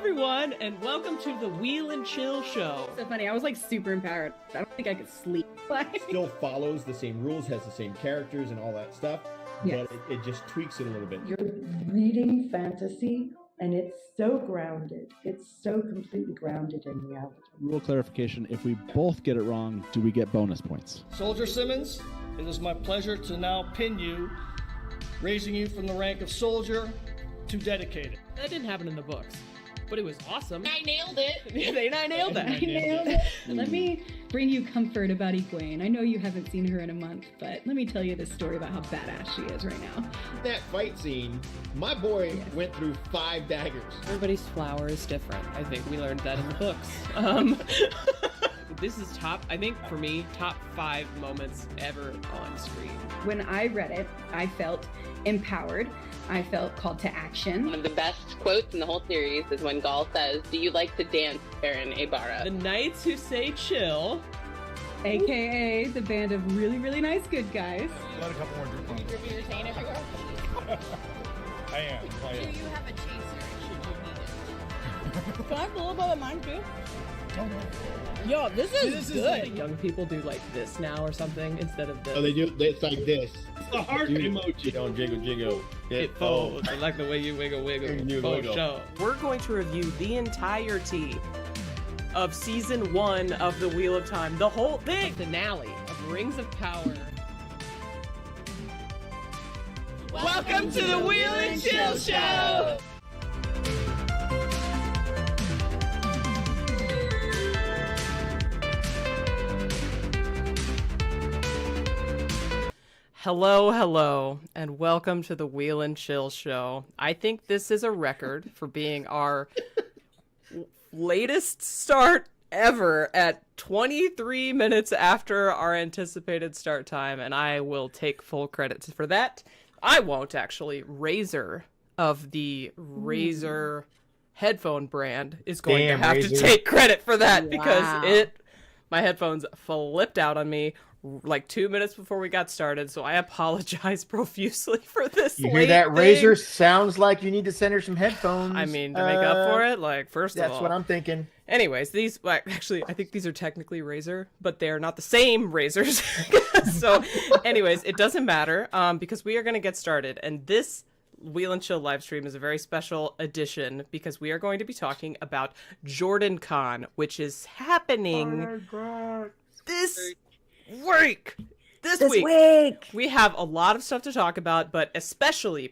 everyone, and welcome to the Wheel and Chill Show. So funny, I was like super empowered. I don't think I could sleep. Still follows the same rules, has the same characters and all that stuff, Yes. but it just tweaks it a little bit. You're reading fantasy, and it's so grounded. It's so completely grounded in reality. Rule clarification, if we both get it wrong, do we get bonus points? Soldier Simmons, it is my pleasure to now pin you, raising you from the rank of soldier to dedicated. That didn't happen in the books, but it was awesome. I nailed it. I nailed that. I nailed it. Let me bring you comfort about Egwene. I know you haven't seen her in a month, but let me tell you this story about how badass she is right now. That fight scene, my boy went through 5 daggers. Everybody's flower is different. I think we learned that in the books. This is I think for me, top 5 moments ever on screen. When I read it, I felt empowered. I felt called to action. One of the best quotes in the whole series is when Gaul says, "Do you like to dance, Baron Ibarra?" The Knights Who Say Chill. AKA the band of really, really nice good guys. Let a couple more drink on. You're entertained everywhere. I am. Do you have a chaser should you need it? Can I have a little bit of mine too? Oh, no. Yo, this is good. Young people do like this now or something instead of this. Oh, it's like this. The heart emoji. Don't jiggle. It folds. I like the way you wiggle. New For logo. sure. We're going to review the entirety of season 1 of the Wheel of Time, the whole thing. Finale of Rings of Power. Welcome to the Wheel and Chill Show. Hello, and welcome to the Wheel and Chill Show. I think this is a record for being our latest start ever at 23 minutes after our anticipated start time, and I will take full credit for that. I won't actually. Razer of the Razer headphone brand is going to have to take credit for that because my headphones flipped out on me like 2 minutes before we got started, so I apologize profusely for this. You hear that, Razer? Sounds like you need to send her some headphones. I mean, to make up for it, like, first of all. That's what I'm thinking. Anyways, actually, I think these are technically Razer, but they're not the same Razers. So, anyways, it doesn't matter, because we are going to get started, and this Wheel and Chill live stream is a very special edition because we are going to be talking about JordanCon, which is happening this week. This week. We have a lot of stuff to talk about, but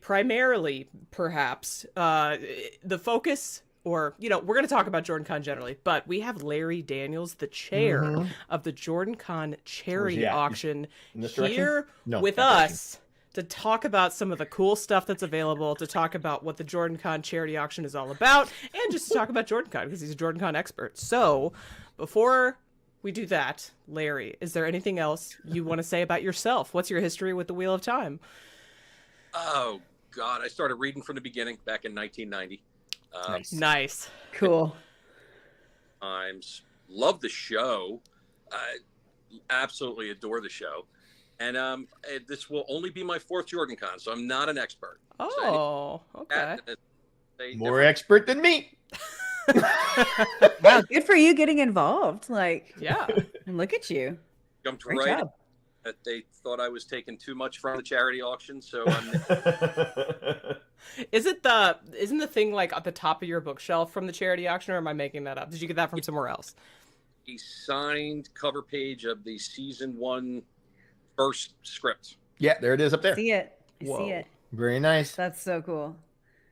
primarily, perhaps, the focus, or, we're going to talk about JordanCon generally, but we have Larry Daniels, the chair of the JordanCon charity auction, here with us to talk about some of the cool stuff that's available, to talk about what the JordanCon charity auction is all about, and just to talk about JordanCon, because he's a JordanCon expert. So, before we do that, Larry, is there anything else you want to say about yourself? What's your history with the Wheel of Time? Oh, God. I started reading from the beginning back in 1990. Nice. Cool. Times. Love the show. Absolutely adore the show. And this will only be my 4th JordanCon, so I'm not an expert. Oh, okay. More expert than me. Wow, good for you getting involved. Yeah. And look at you. Jumped Great right job. that they thought I was taking too much from the charity auction, so Isn't the thing like at the top of your bookshelf from the charity auction, or am I making that up? Did you get that from somewhere else? the signed cover page of the season 1 first script. Yeah, there it is up there. See it. I Whoa. see it. Very nice. That's so cool.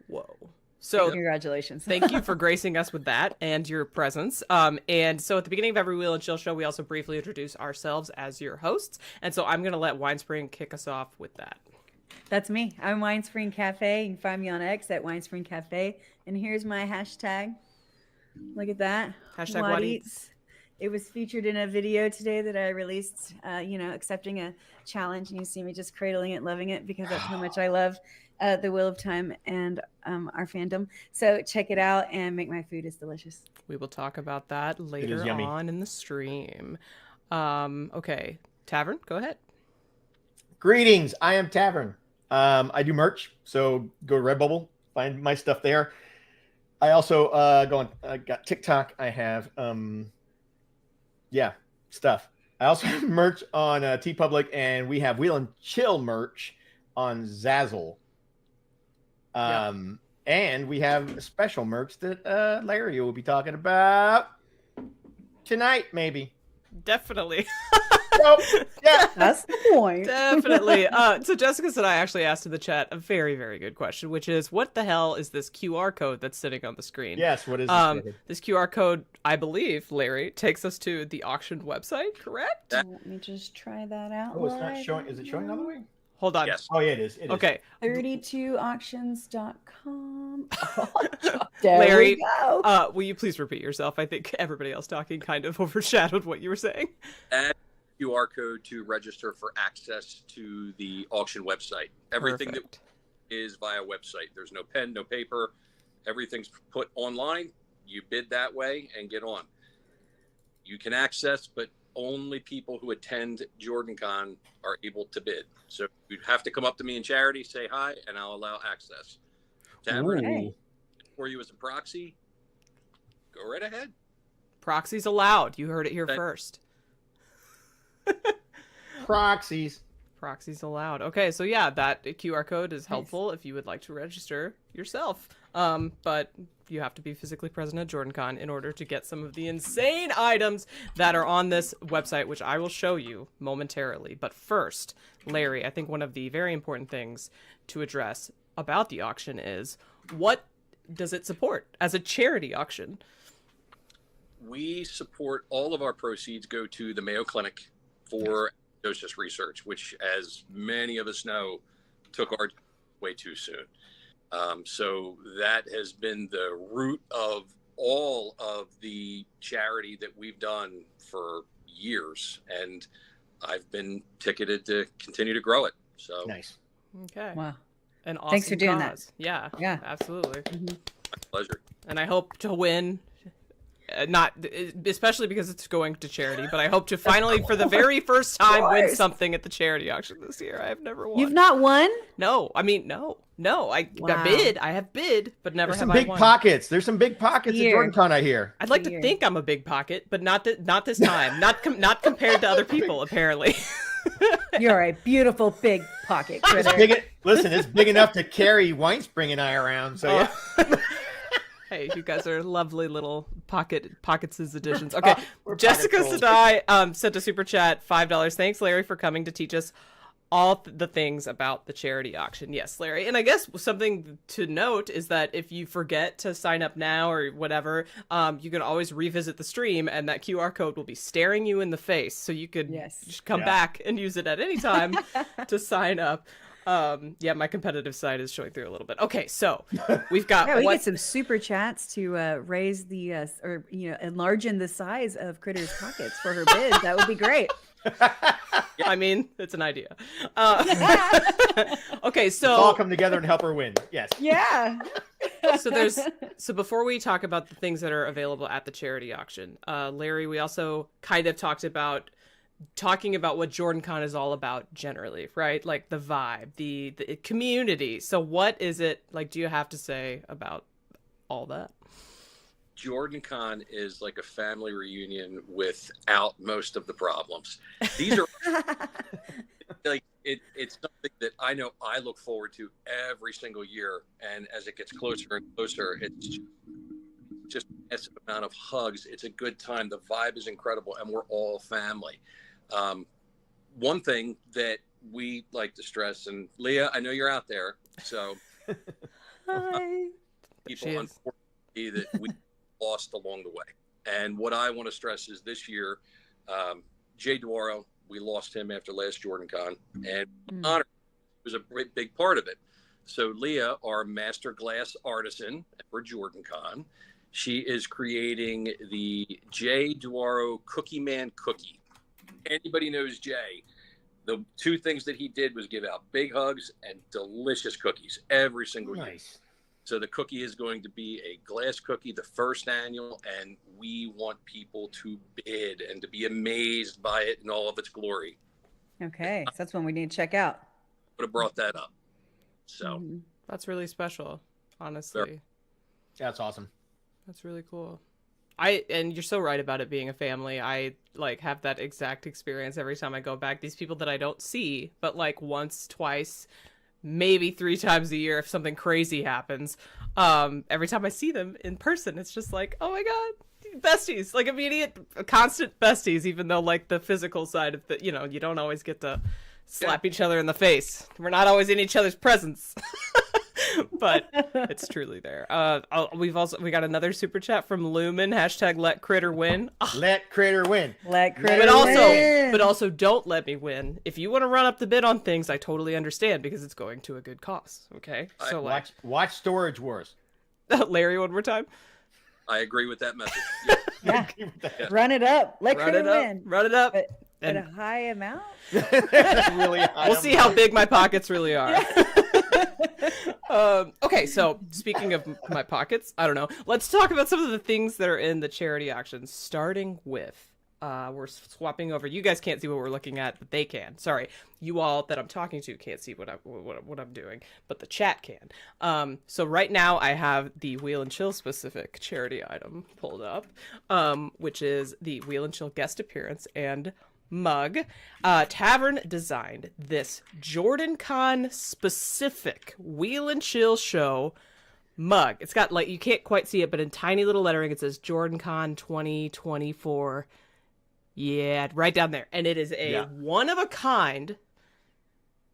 Whoa. So congratulations. Thank you for gracing us with that and your presence. And so at the beginning of every Wheel and Chill show, we also briefly introduce ourselves as your hosts. And so I'm going to let Winespring kick us off with that. That's me. I'm Winespring Cafe. You can find me on X at Winespring Cafe. And here's my hashtag. Look at that. Hashtag what eats. It was featured in a video today that I released, accepting a challenge. And you see me just cradling it, loving it, because that's how much I love the Wheel of Time and our fandom. So check it out and make my food. It's delicious. We will talk about that later on in the stream. Okay. Tavern, go ahead. Greetings. I am Tavern. I do merch, so go to Redbubble, find my stuff there. I also got TikTok. I have stuff. I also have merch on TeePublic, and we have Wheel and Chill merch on Zazzle. And we have special merch that Larry will be talking about tonight, maybe. Definitely. Nope. Yeah, that's the point. Definitely. So Jessica said I actually asked in the chat a very, very good question, which is, what the hell is this QR code that's sitting on the screen? Yes, what is this? This QR code, I believe, Larry, takes us to the auction website, correct? Let me just try that out. Oh, it's not showing. Is it showing all the way? Hold on. Yes. Oh, yeah, it is. It okay. is. 32auctions.com. There Larry, we go. will you please repeat yourself? I think everybody else talking kind of overshadowed what you were saying. Add QR code to register for access to the auction website. Everything Perfect. that is via website. There's no pen, no paper. Everything's put online. You bid that way and get on. You can access, but only people who attend JordanCon are able to bid. So you'd have to come up to me in charity, say hi, and I'll allow access. Tavern for you as a proxy, go right ahead. Proxies allowed. You heard it here first. Proxies. Proxies allowed. Okay, so yeah, that QR code is helpful if you would like to register yourself. But you have to be physically present at JordanCon in order to get some of the insane items that are on this website, which I will show you momentarily. But first, Larry, I think one of the very important things to address about the auction is, what does it support as a charity auction? We support, all of our proceeds go to the Mayo Clinic for diagnosis research, which, as many of us know, took our way too soon. So that has been the root of all of the charity that we've done for years, and I've been ticketed to continue to grow it. So nice. Okay. Wow. An awesome Thanks for doing cause. that. Yeah. Yeah. Absolutely. My pleasure. And I hope to win. Not especially because it's going to charity, but I hope to finally, for the very first time, win something at the charity auction this year. I have never won. You've not won? No, I mean, no. I have bid, but never There's have some I big won. pockets. There's some big pockets at JordanCon, I hear. I'd like to think I'm a big pocket, but not this time. Not compared to other people, apparently. You're a beautiful big pocket, Kritter. Listen, it's big enough to carry Winespring and I around. So yeah. Hey, you guys are lovely little pockets editions. Okay, We're Jessica pocket Sadai sent a super chat, $5. Thanks, Larry, for coming to teach us all the things about the charity auction. Yes, Larry. And I guess something to note is that if you forget to sign up now or whatever, you can always revisit the stream, and that QR code will be staring you in the face. So you could just come back and use it at any time to sign up. My competitive side is showing through a little bit. Okay, so we've got we get some super chats to raise the enlarge the size of Kritter's pockets for her bid. That would be great. I mean, it's an idea. Okay, so let's all come together and help her win. Yes. Yeah. So before we talk about the things that are available at the charity auction, Larry, we also kind of talking about what JordanCon is all about generally, right? Like the vibe, the community. So what is it like? Do you have to say about all that? JordanCon is like a family reunion without most of the problems. These are like it's something that I know I look forward to every single year, and as it gets closer and closer, it's just a massive amount of hugs. It's a good time. The vibe is incredible, and we're all family. One thing that we like to stress, and Leah, I know you're out there, so people unfortunately that we lost along the way. And what I want to stress is this year, Jay Duaro, we lost him after last JordanCon, and honor was a big part of it. So Leah, our master glass artisan for JordanCon, she is creating the Jay Duaro Cookie Man cookie. Anybody knows Jay, the two things that he did was give out big hugs and delicious cookies every single year. So the cookie is going to be a glass cookie, the first annual, and we want people to bid and to be amazed by it in all of its glory. Okay, so that's one we need to check out. Would have brought that up. So that's really special, honestly. That's awesome. That's really cool. And you're so right about it being a family. I like have that exact experience every time I go back. These people that I don't see, but like once, twice, maybe 3 times a year if something crazy happens. Every time I see them in person, it's just like, oh my God, besties, like immediate, constant besties, even though like the physical side of the, you don't always get to slap each other in the face. We're not always in each other's presence. But it's truly there. We got another super chat from Lumen, hashtag let Kritter win. Let Kritter win. Let Kritter win. But also don't let me win. If you want to run up the bid on things, I totally understand because it's going to a good cause. Okay, so watch Storage Wars. Larry, one more time. I agree with that message. Yeah. Run it up. Let Kritter win. Run it up. At a high amount. Really high. We'll see how big my pockets really are. Okay, so speaking of my pockets, I don't know. Let's talk about some of the things that are in the charity auctions, starting with, we're swapping over. You guys can't see what we're looking at, but they can. Sorry, you all that I'm talking to can't see what I'm doing, but the chat can. So right now I have the Wheel and Chill specific charity item pulled up, which is the Wheel and Chill guest appearance and mug. Tavern designed this JordanCon specific Wheel and Chill show mug. It's got like, you can't quite see it, but in tiny little lettering it says JordanCon 2024. Yeah, right down there. And it is a one of a kind,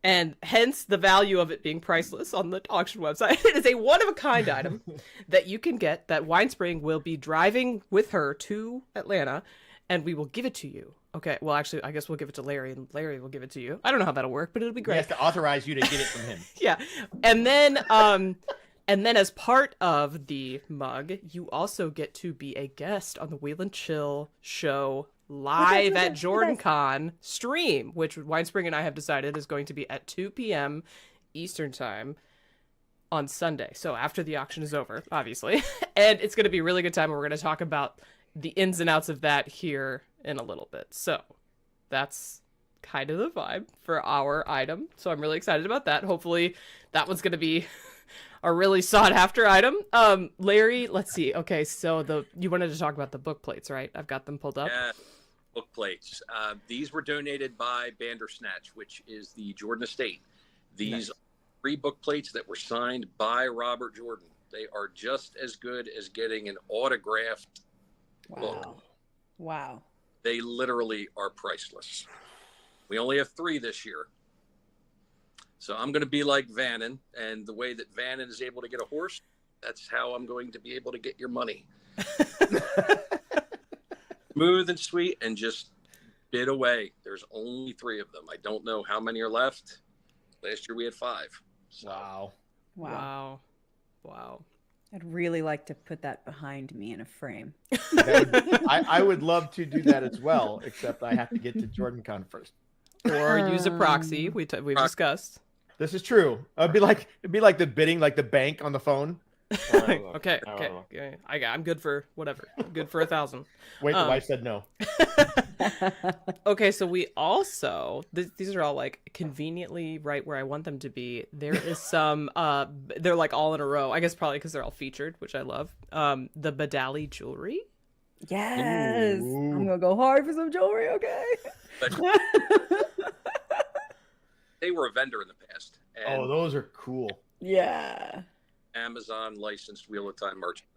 and hence the value of it being priceless on the auction website. It is a one of a kind item that you can get, that Winespring will be driving with her to Atlanta, and we will give it to you. Okay, well, actually, I guess we'll give it to Larry, and Larry will give it to you. I don't know how that'll work, but it'll be great. He has to authorize you to get it from him. Yeah, and then as part of the mug, you also get to be a guest on the Wheel and Chill show live at JordanCon stream, which Winespring and I have decided is going to be at 2 p.m. Eastern time on Sunday. So after the auction is over, obviously, and it's going to be a really good time. And we're going to talk about the ins and outs of that here in a little bit. So that's kind of the vibe for our item. So I'm really excited about that. Hopefully that one's going to be a really sought after item. Larry, let's see. Okay, so you wanted to talk about the book plates, right? I've got them pulled up. Yeah, book plates. These were donated by Bandersnatch, which is the Jordan estate. These are 3 book plates that were signed by Robert Jordan. They are just as good as getting an autographed book. Wow. They literally are priceless. We only have 3 this year. So I'm going to be like Vannon, and the way that Vannon is able to get a horse, that's how I'm going to be able to get your money. Smooth and sweet, and just bid away. There's only 3 of them. I don't know how many are left. Last year we had 5. So. Wow. I'd really like to put that behind me in a frame. I would love to do that as well, except I have to get to JordanCon first. Or use a proxy. We've discussed. This is true. It'd be like the bidding, like the bank on the phone. Okay. I'm good for whatever. I'm good for 1,000. Wait, the wife said no. Okay, so we also these are all like conveniently right where I want them to be. There is some they're like all in a row. I guess probably because they're all featured, which I love. The Badali jewelry. Yes, I'm gonna go hard for some jewelry. Okay. They were a vendor in the past. And those are cool. Yeah. Amazon licensed Wheel of Time merchant.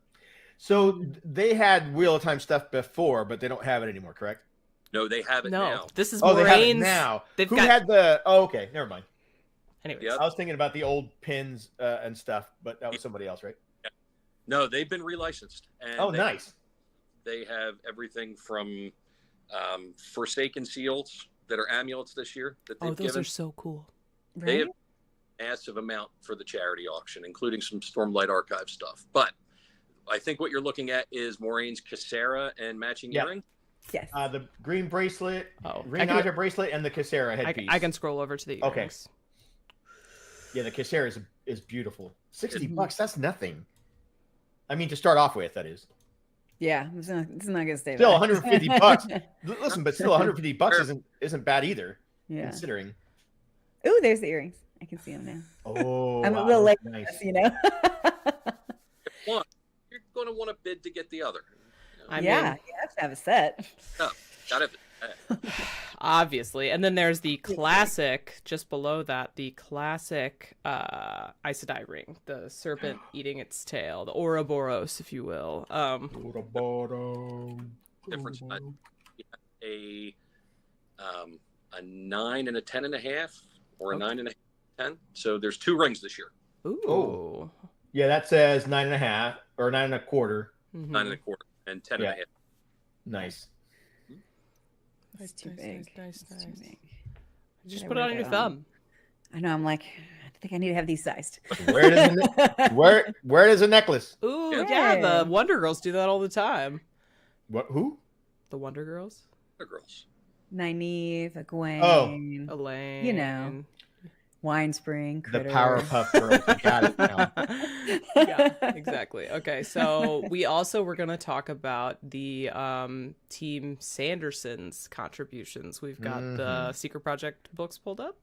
So they had Wheel of Time stuff before, but they don't have it anymore, correct? No, they have it now. This is Moraine's. They have it now. Who had the? Oh, okay, never mind. Anyways, I was thinking about the old pins and stuff, but that was somebody else, right? Yeah. No, they've been relicensed. And nice. They have everything from Forsaken seals that are amulets this year that they've given. Those are so cool. They have a massive amount for the charity auction, including some Stormlight Archive stuff. But I think what you're looking at is Moraine's Cassera and matching earring. Yes. The green bracelet, green Naja bracelet, and the Cassera headpiece. I can scroll over to the earrings. Okay. Yeah, the Cassera is beautiful. $60, that's nothing. I mean, to start off with, that is. Yeah, it's not gonna stay. Still $150. Listen, but still $150 isn't bad either. Yeah. Considering. Ooh, there's the earrings. I can see them now. Oh, I'm a little late, nice. You know. Here you're going to want to bid to get the other. I yeah, mean, you have to have a set. No, gotta. Obviously. And then there's the classic, just below that, the classic Aes Sedai ring, the serpent eating its tail, the Ouroboros, if you will. Difference. A 9 and a 10.5, or a 9 and a 10. So there's 2 rings this year. Ooh. Oh. Yeah, that says 9.5 or 9.25. Mm-hmm. 9 1/4 and 10.5. Nice. It's too big. Nice. Too big. Just Should I put it on work your it thumb. I know. I'm like, I think I need to have these sized. Where is a necklace? Ooh, Yeah. yeah, the Wonder Girls do that all the time. What? Who? The Wonder Girls? The girls. Nynaeve, Egwene. Oh. Elaine. You know. Winespring, The Kritter. Powerpuff Girls. You got it now. Yeah, exactly. Okay, so we also were going to talk about the Team Sanderson's contributions. We've got the Secret Project books pulled up.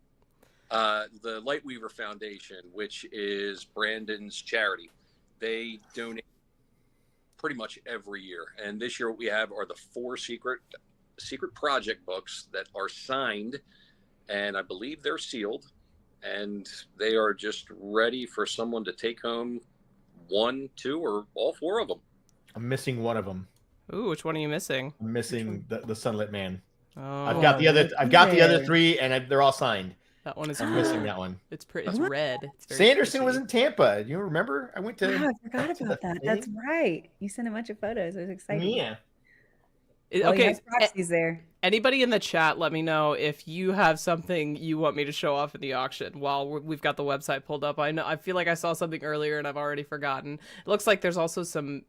The Lightweaver Foundation, which is Brandon's charity, they donate pretty much every year. And this year what we have are the 4 secret project books that are signed, and I believe they're sealed, and they are just ready for someone to take home 1, 2, or all 4 of them. I'm missing one of them. Ooh, which one are you missing? I'm missing the Sunlit Man. Oh, I've got the other 3, and they're all signed. that one is I'm missing that one. It's pretty. It's red. It's very Sanderson pretty. was in Tampa. You remember? I went to. Oh, I forgot about that. That's right. You sent a bunch of photos. It was exciting. Yeah. Okay. Proxies there. Anybody in the chat, let me know if you have something you want me to show off in the auction while we've got the website pulled up. I feel like I saw something earlier and I've already forgotten. It looks like there's also some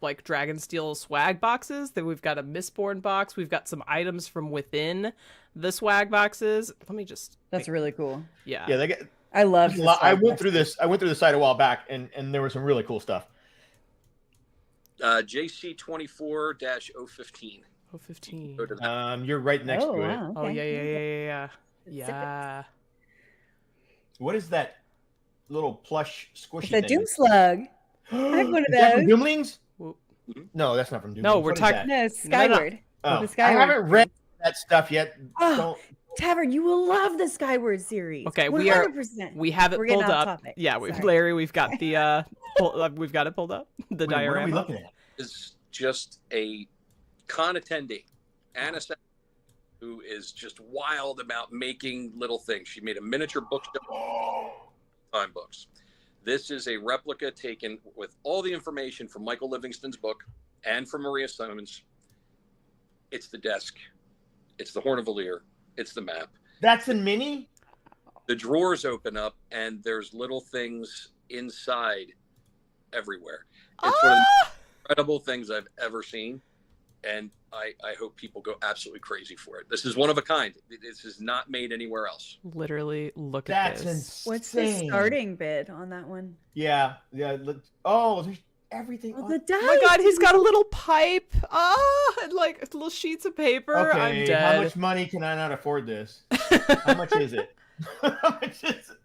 like Dragonsteel swag boxes. That we've got a Mistborn box. We've got some items from within the swag boxes. Let me just. That's really cool. Yeah. Yeah, they get. I love. I went through this. I went through the site a while back, and there was some really cool stuff. JC 24-015. 015. You're right next to it. Wow, Oh okay. yeah. What is that little plush squishy It's a thing? Doom Slug. I have one of Is that from those. Doomlings? Whoop. No, that's not from Doomlings. No, we're What is talking- that? No, Skyward. Oh, The I Skyward. haven't read that stuff yet. Oh, Don't- Tavern, you will love the Skyward series. Okay, 100%. we have it We're getting pulled off up. topic. Yeah, Sorry. Larry, we've got the we've got it pulled up. The Wait, diorama. what are we looking at? Is just a con attendee, Anna, who is just wild about making little things. She made a miniature bookshelf, time books. This is a replica taken with all the information from Michael Livingston's book and from Maria Simon's. It's the desk. It's the Horn of Valir. It's the map. That's in mini? The drawers open up and there's little things inside everywhere. It's one of the incredible things I've ever seen. And I hope people go absolutely crazy for it. This is one of a kind. This is not made anywhere else. Literally, look That's at this. insane. What's the starting bid on that one? Yeah. Oh, there's everything. Oh, on- the dice. Oh my god, he's got a little pipe. And like little sheets of paper. Okay, I'm dead. how much money can I not afford this? How much is it? How much is it?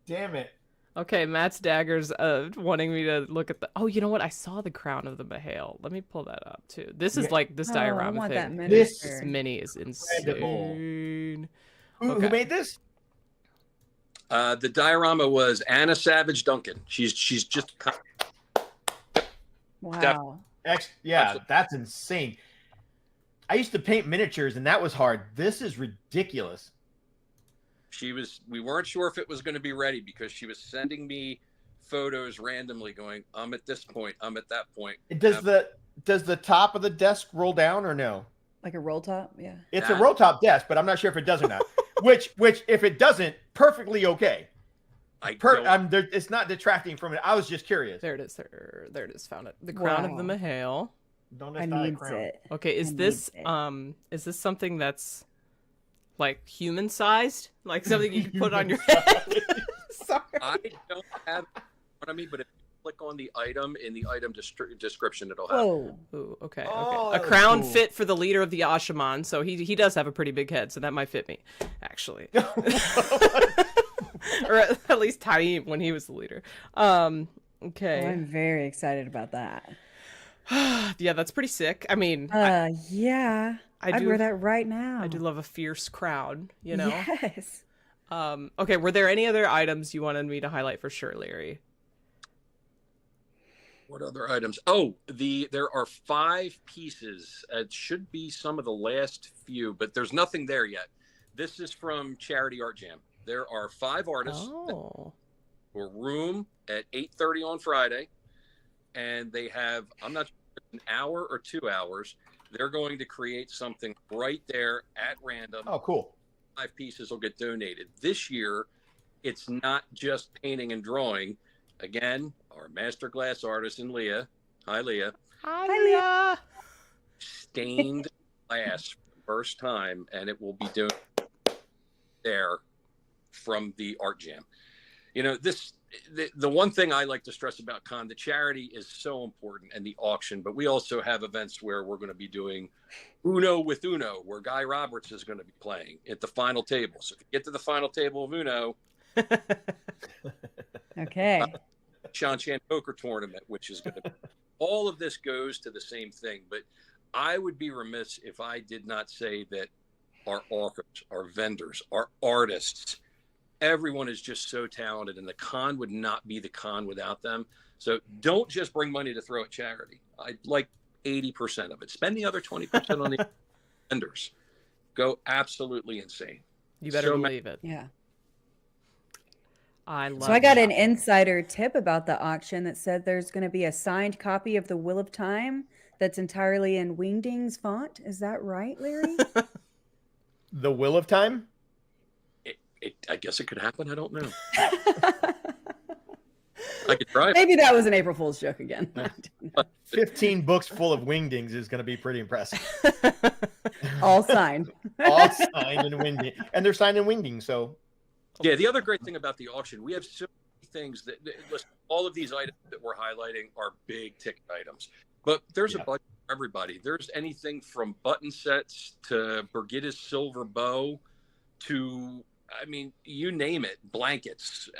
Damn it. Okay, Matt's daggers wanting me to look at the. Oh, you know what? I saw the crown of the Mahale. Let me pull that up too. This is like this I diorama want that thing. miniature. This mini is Incredible. insane. Who Okay. made this? The diorama was Anna Savage Duncan. She's just Wow. Yeah, that's insane. I used to paint miniatures, and that was hard. This is ridiculous. we weren't sure if it was going to be ready because she was sending me photos randomly going, I'm at this point, I'm at that point. Does the top of the desk roll down or no? Like a roll top? Yeah. It's a roll top desk, but I'm not sure if it does or not. which if it doesn't, perfectly okay. It's not detracting from it. I was just curious. There it is. There it is. Found it. The crown of the Mahale. I need it. Okay, is this something that's like human sized? Like something you can put on your head? Sorry. I don't have it in front of me, but if you click on the item in the item description, it'll have. Whoa. Ooh, okay. Oh, A that was crown cool. fit for the leader of the Ashaman, so he does have a pretty big head, so that might fit me, actually. Or at least Taim when he was the leader. Okay. I'm very excited about that. Yeah, that's pretty sick. I mean, yeah. I'd wear that right now. I do love a fierce crowd, you know? Yes. Okay, were there any other items you wanted me to highlight for sure, Larry? What other items? Oh, there are 5 pieces. It should be some of the last few, but there's nothing there yet. This is from Charity Art Jam. There are 5 artists for room at 8:30 on Friday, and they have, I'm not sure if it's an hour or 2 hours. They're going to create something right there at random. Oh, cool. 5 pieces will get donated. This year, it's not just painting and drawing. Again, our master glass artist in Leah. Hi, Leah. Hi, Leah. Stained glass for the first time, and it will be doing there from the Art Jam. You know, the one thing I like to stress about con, the charity is so important and the auction, but we also have events where we're going to be doing Uno with Uno, where Guy Roberts is going to be playing at the final table. So if you get to the final table of Uno, okay. Sean Chan Poker Tournament, which is going to be, all of this goes to the same thing. But I would be remiss if I did not say that our authors, our vendors, our artists, everyone is just so talented, and the con would not be the con without them. So don't just bring money to throw at charity. I'd like 80% of it. Spend the other 20% on the vendors. Go absolutely insane. You better believe it. Yeah. I love So I got an insider tip about the auction that said there's going to be a signed copy of The Wheel of Time that's entirely in Wingdings font. Is that right, Larry? The Wheel of Time? I guess it could happen. I don't know. I could try. Maybe that was an April Fool's joke again. 15 books full of wingdings is going to be pretty impressive. All signed. All signed in wingding. And they're signed in wingdings, so. Yeah, the other great thing about the auction, we have so many things that listen, all of these items that we're highlighting are big ticket items. But there's a budget for everybody. There's anything from button sets to Brigitta's silver bow to, I mean, you name it, blankets.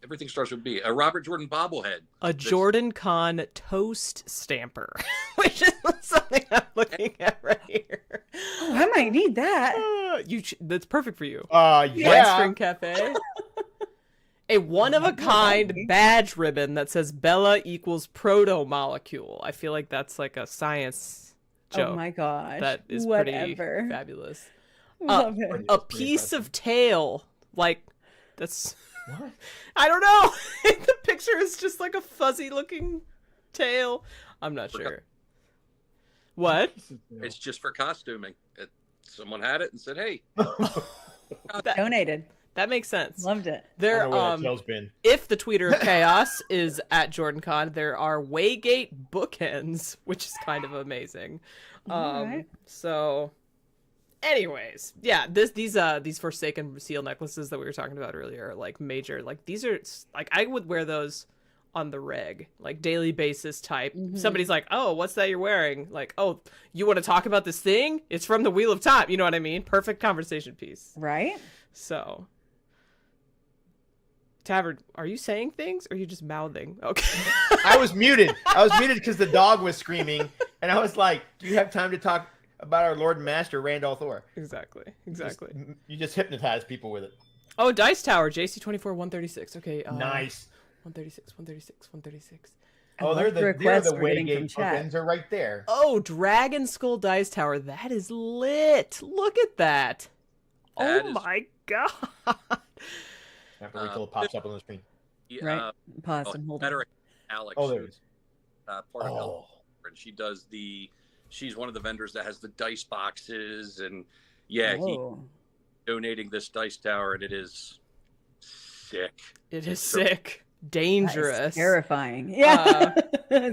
Everything starts with B. A Robert Jordan bobblehead. A JordanCon toast stamper, which is something I'm looking at right here. Oh, I might need that. That's perfect for you. Yeah. Winespring Cafe. A one-of-a-kind badge ribbon that says Bella equals proto-molecule. I feel like that's like a science joke. Oh my gosh. That is Whatever. pretty fabulous. Love it. A piece of tail. Like, that's... What? I don't know. The picture is just like a fuzzy-looking tail. I'm not sure. What? It's just for costuming. Someone had it and said, "Hey, donated." That makes sense. Loved it. There, I don't know where that tail's been. If the Tweeter of Chaos is at JordanCon, there are Waygate bookends, which is kind of amazing. Right. So, anyways, yeah, these Forsaken seal necklaces that we were talking about earlier are like major. Like these are like I would wear those on the reg, like daily basis type. Somebody's like, "Oh, what's that you're wearing?" Like, "Oh, you want to talk about this thing? It's from the Wheel of Time." You know what I mean? Perfect conversation piece. Right? So, Tavern, are you saying things or are you just mouthing? Okay. I was muted. I was muted because the dog was screaming, and I was like, "Do you have time to talk about our Lord and Master Randall Thor?" Exactly. You just hypnotize people with it. Oh, Dice Tower, JC24 136. Okay. Nice. 136. Oh, they're the Waygate bookends are right there. Oh, Dragon Skull Dice Tower. That is lit. Look at that. My god. I have to wait till it pops up on the screen. Right. Pause and hold it. Alex. Oh, there it is. Part of and she does she's one of the vendors that has the dice boxes, and he donating this dice tower, and it is sick. It is sick. Dangerous. Terrifying. Yeah.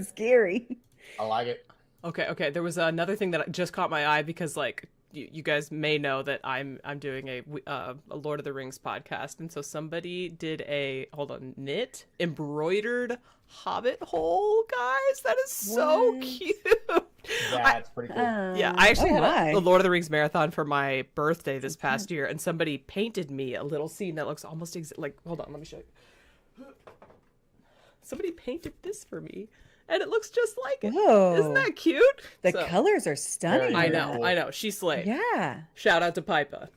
Scary. I like it. Okay. There was another thing that just caught my eye because, like, you guys may know that I'm doing a Lord of the Rings podcast, and so somebody did a embroidered Hobbit hole, guys. That is so cute. That's pretty cool. Yeah, I actually had a Lord of the Rings marathon for my birthday this past year, and somebody painted me a little scene that looks almost like. Hold on, let me show you. somebody painted this for me, and it looks just like it. Whoa. Isn't that cute? The colors are stunning. I know. She slayed. Yeah. Shout out to Pipa.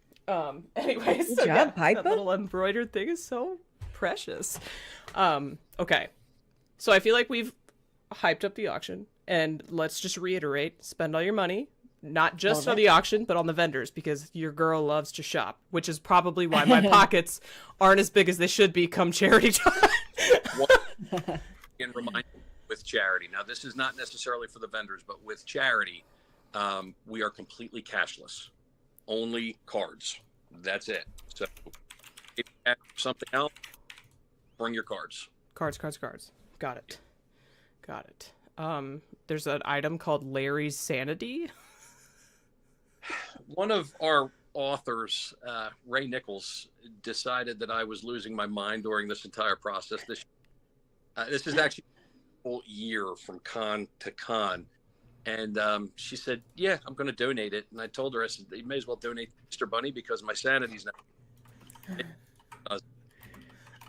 Anyways, Good job, Pipa. That little embroidered thing is so precious. Okay. So I feel like we've hyped up the auction, and let's just reiterate, spend all your money, not just on the auction, but on the vendors, because your girl loves to shop, which is probably why my pockets aren't as big as they should be come charity time. And remind you, with charity. Now, this is not necessarily for the vendors, but with charity, we are completely cashless. Only cards. That's it. So if you have something else, bring your cards. Cards. Got it. There's an item called Larry's Sanity. One of our authors, Ray Nichols, decided that I was losing my mind during this entire process. This is actually a whole year from con to con. And she said, yeah, I'm going to donate it. And I told her, I said, you may as well donate to Mr. Bunny because my sanity's not.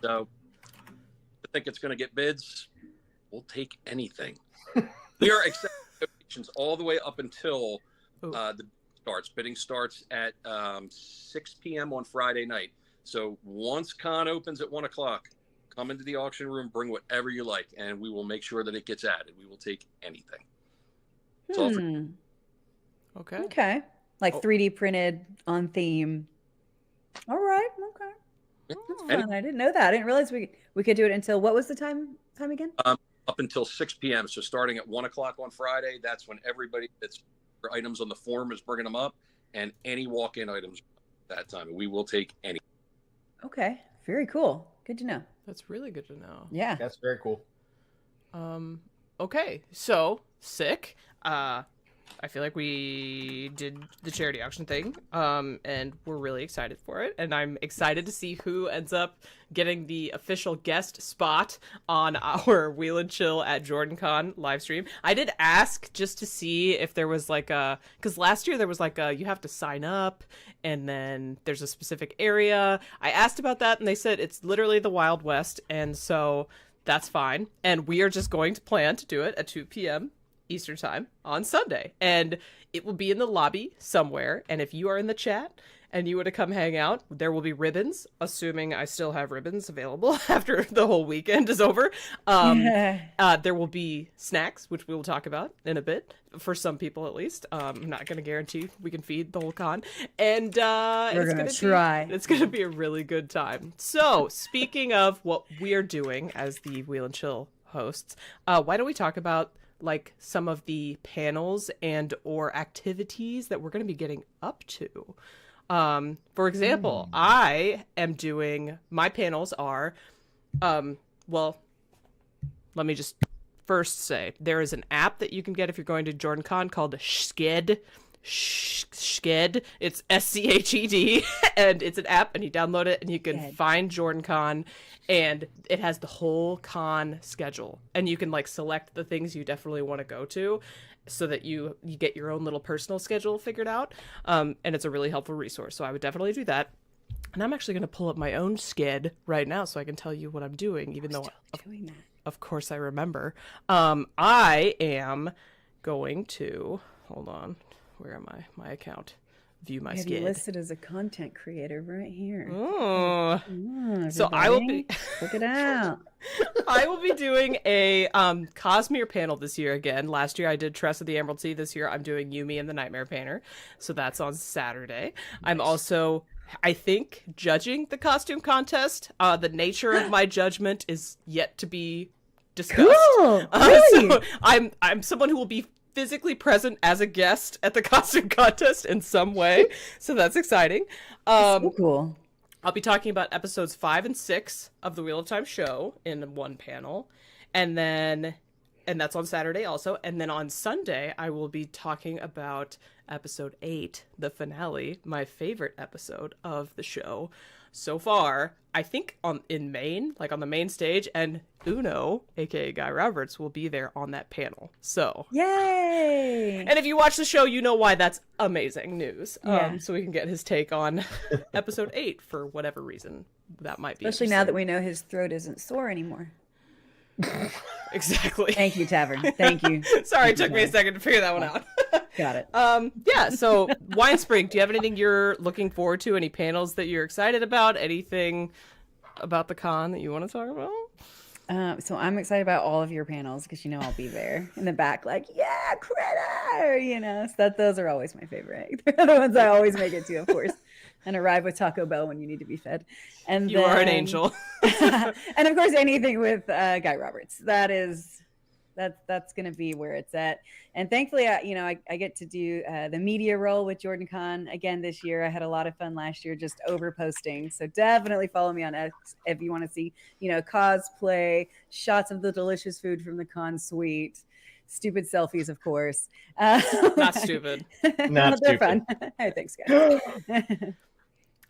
So I think it's going to get bids. We'll take anything. We are accepting donations all the way up until the starts. Bidding starts at 6 p.m. on Friday night. So once con opens at 1 o'clock, come into the auction room, bring whatever you like, and we will make sure that it gets added. We will take anything. It's all for Okay. Like 3D printed on theme. All right. Okay. That's fun. I didn't know that. I didn't realize we could do it until, what was the time again? Up until 6 p.m. So starting at 1 o'clock on Friday, that's when everybody that's for items on the form is bringing them up, and any walk-in items at that time. We will take any. Okay. Very cool. Good to know. That's really good to know. Yeah. That's very cool. Okay. So, sick. I feel like we did the charity auction thing, and we're really excited for it. And I'm excited to see who ends up getting the official guest spot on our Wheel and Chill at JordanCon live stream. I did ask just to see if there was like because last year there was like you have to sign up, and then there's a specific area. I asked about that, and they said it's literally the Wild West, and so that's fine. And we are just going to plan to do it at 2 p.m. Eastern time on Sunday, and it will be in the lobby somewhere. And if you are in the chat and you want to come hang out, there will be ribbons, assuming I still have ribbons available after the whole weekend is over. There will be snacks, which we will talk about in a bit, for some people at least. I'm not going to guarantee we can feed the whole con, and we're going to try. It's going to be a really good time. So speaking of what we're doing as the Wheel and Chill hosts, why don't we talk about like some of the panels and or activities that we're going to be getting up to. For example, I am doing, my panels are, well, let me just first say, there is an app that you can get if you're going to JordanCon called Sked. Sked. It's SCHED, and it's an app, and you download it, and you can find JordanCon, and it has the whole con schedule, and you can like select the things you definitely want to go to, so that you get your own little personal schedule figured out. And it's a really helpful resource, so I would definitely do that. And I'm actually going to pull up my own Sked right now, so I can tell you what I'm doing, even though of course I remember. I am going to hold on. Where am I? My account. View my Sked. You listed as a content creator right here. Oh. So I will be check it out. I will be doing a Cosmere panel this year again. Last year I did Tressa the Emerald Sea. This year I'm doing Yumi and the Nightmare Painter. So that's on Saturday. Nice. I'm also, I think, judging the costume contest. The nature of my judgment is yet to be discussed. Cool. Really? So I'm someone who will be physically present as a guest at the costume contest in some way, so that's exciting. So cool. I'll be talking about episodes 5 and 6 of the Wheel of Time show in one panel, and that's on Saturday also. And then on Sunday, I will be talking about episode 8, the finale, my favorite episode of the show so far. I think in Maine, like on the main stage, and Uno, aka Guy Roberts, will be there on that panel. So yay! And if you watch the show, you know why that's amazing news. Yeah. So we can get his take on episode 8 for whatever reason that might be. Especially now that we know his throat isn't sore anymore. Exactly. Thank you, Tavern. Thank you. Sorry, it took me a second to figure that one out. Got it. Yeah, so Winespring, do you have anything you're looking forward to? Any panels that you're excited about? Anything about the con that you want to talk about? So I'm excited about all of your panels because I'll be there in the back, like, yeah, Kritter, so those are always my favorite. They're the ones I always make it to, of course, and arrive with Taco Bell when you need to be fed. And you are an angel. And of course, anything with Guy Roberts. That's going to be where it's at. And thankfully, I get to do the media role with JordanCon again this year. I had a lot of fun last year just over posting. So definitely follow me on X if you want to see, cosplay, shots of the delicious food from the con suite, stupid selfies, of course. Not stupid. Not they're stupid. fun. Hey, thanks, guys.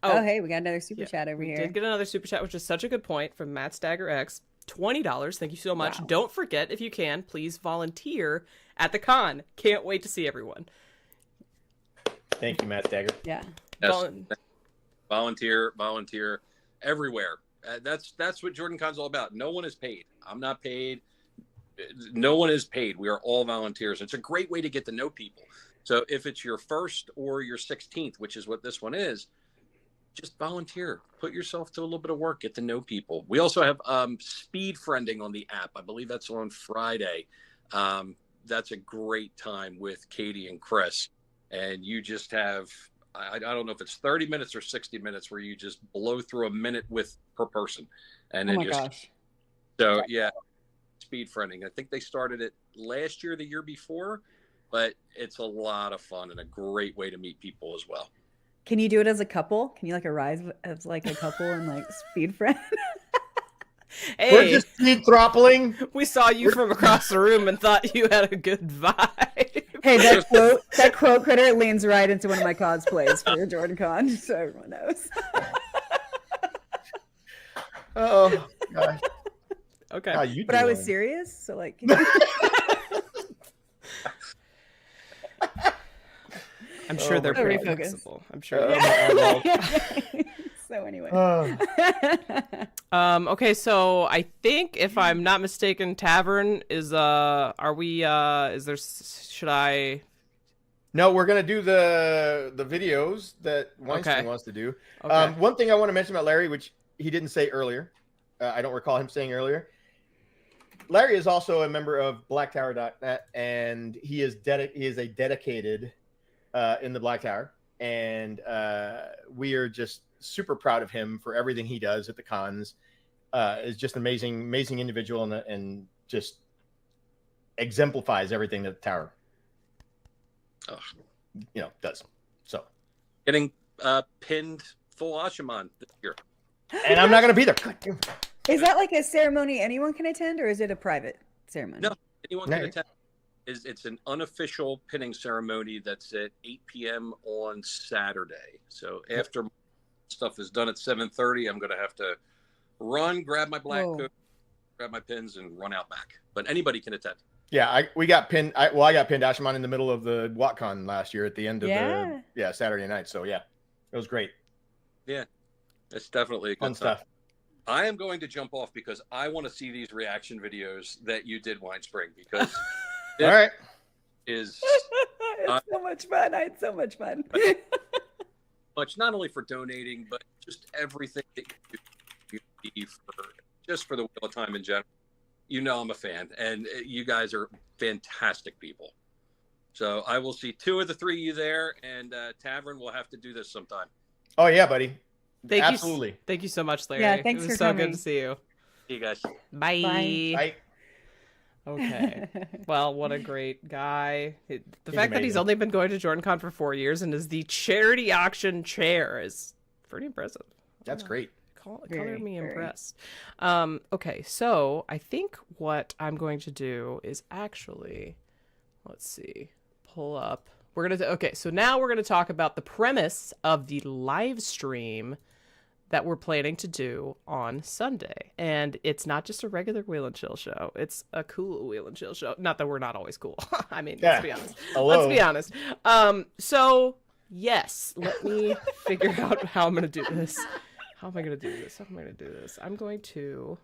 Oh, hey, we got another super chat over here. Did get another super chat, which is such a good point from Matt Stagger X. $20. Thank you so much. Wow. Don't forget, if you can, please volunteer at the con. Can't wait to see everyone. Thank you, Matt Stagger. Yeah. Yes. Volunteer everywhere. That's what JordanCon's all about. No one is paid. I'm not paid. No one is paid. We are all volunteers. It's a great way to get to know people. So if it's your first or your 16th, which is what this one is, just volunteer. Put yourself to a little bit of work. Get to know people. We also have speed friending on the app. I believe that's on Friday. That's a great time with Katie and Chris. And you just have, I don't know if it's 30 minutes or 60 minutes where you just blow through a minute per person. And then gosh. So, yeah, speed friending. I think they started it last year, the year before, but it's a lot of fun and a great way to meet people as well. Can you do it as a couple? Can you arrive as a couple and speed friend? Hey, We're just speed throttling. We saw you from across the room and thought you had a good vibe. Hey, that quote Kritter leans right into one of my cosplays for JordanCon, so everyone knows. Oh gosh. Okay. How you But I was doing? serious, so I'm sure they're my pretty God. flexible. I'm sure. So anyway. Okay, so I think if I'm not mistaken, Tavern is should I? No, we're gonna do the videos that Weinstein wants to do. Okay. One thing I want to mention about Larry, which he didn't say earlier, I don't recall him saying earlier. Larry is also a member of BlackTower.net, and he is a dedicated in the Black Tower, and we are just super proud of him for everything he does at the cons. Is just an amazing individual, and just exemplifies everything that the tower does. So Getting pinned full Ashaman this year. and I'm not going to be there. Is that like a ceremony anyone can attend, or is it a private ceremony? No, anyone can attend. It's an unofficial pinning ceremony that's at 8 p.m. on Saturday. So after stuff is done at 7:30, I'm going to have to run, grab my black coat, grab my pins, and run out back. But anybody can attend. Yeah, we got pinned. I got pinned Ashaman in the middle of the WatCon last year at the end of the Saturday night. So yeah, it was great. Yeah, it's definitely a good Fun stuff. I am going to jump off because I want to see these reaction videos that you did, Winespring, because all right is it's so much fun. I had so much fun. much not only for donating, but just everything that you do for the Wheel of Time in general. I'm a fan, and you guys are fantastic people. So I will see 2 of the 3 of you there, and Tavern will have to do this sometime. Oh yeah, buddy. Absolutely. Thank you so much, Larry. Yeah, thanks it was for so coming. good to see you. See you guys. Bye. Bye. Okay. Well, what a great guy. The fact that he's amazing. only been going to JordanCon for 4 years and is the charity auction chair is pretty impressive. That's great. Color me impressed. Okay, so I think what I'm going to do is actually, let's see, pull up. So now we're gonna talk about the premise of the live stream that we're planning to do on Sunday. And it's not just a regular Wheel and Chill show. It's a cool Wheel and Chill show. Not that we're not always cool. I mean, let's be honest. Hello. Let's be honest. So yes, let me figure out how I'm going to do this. How am I going to do this? I'm going to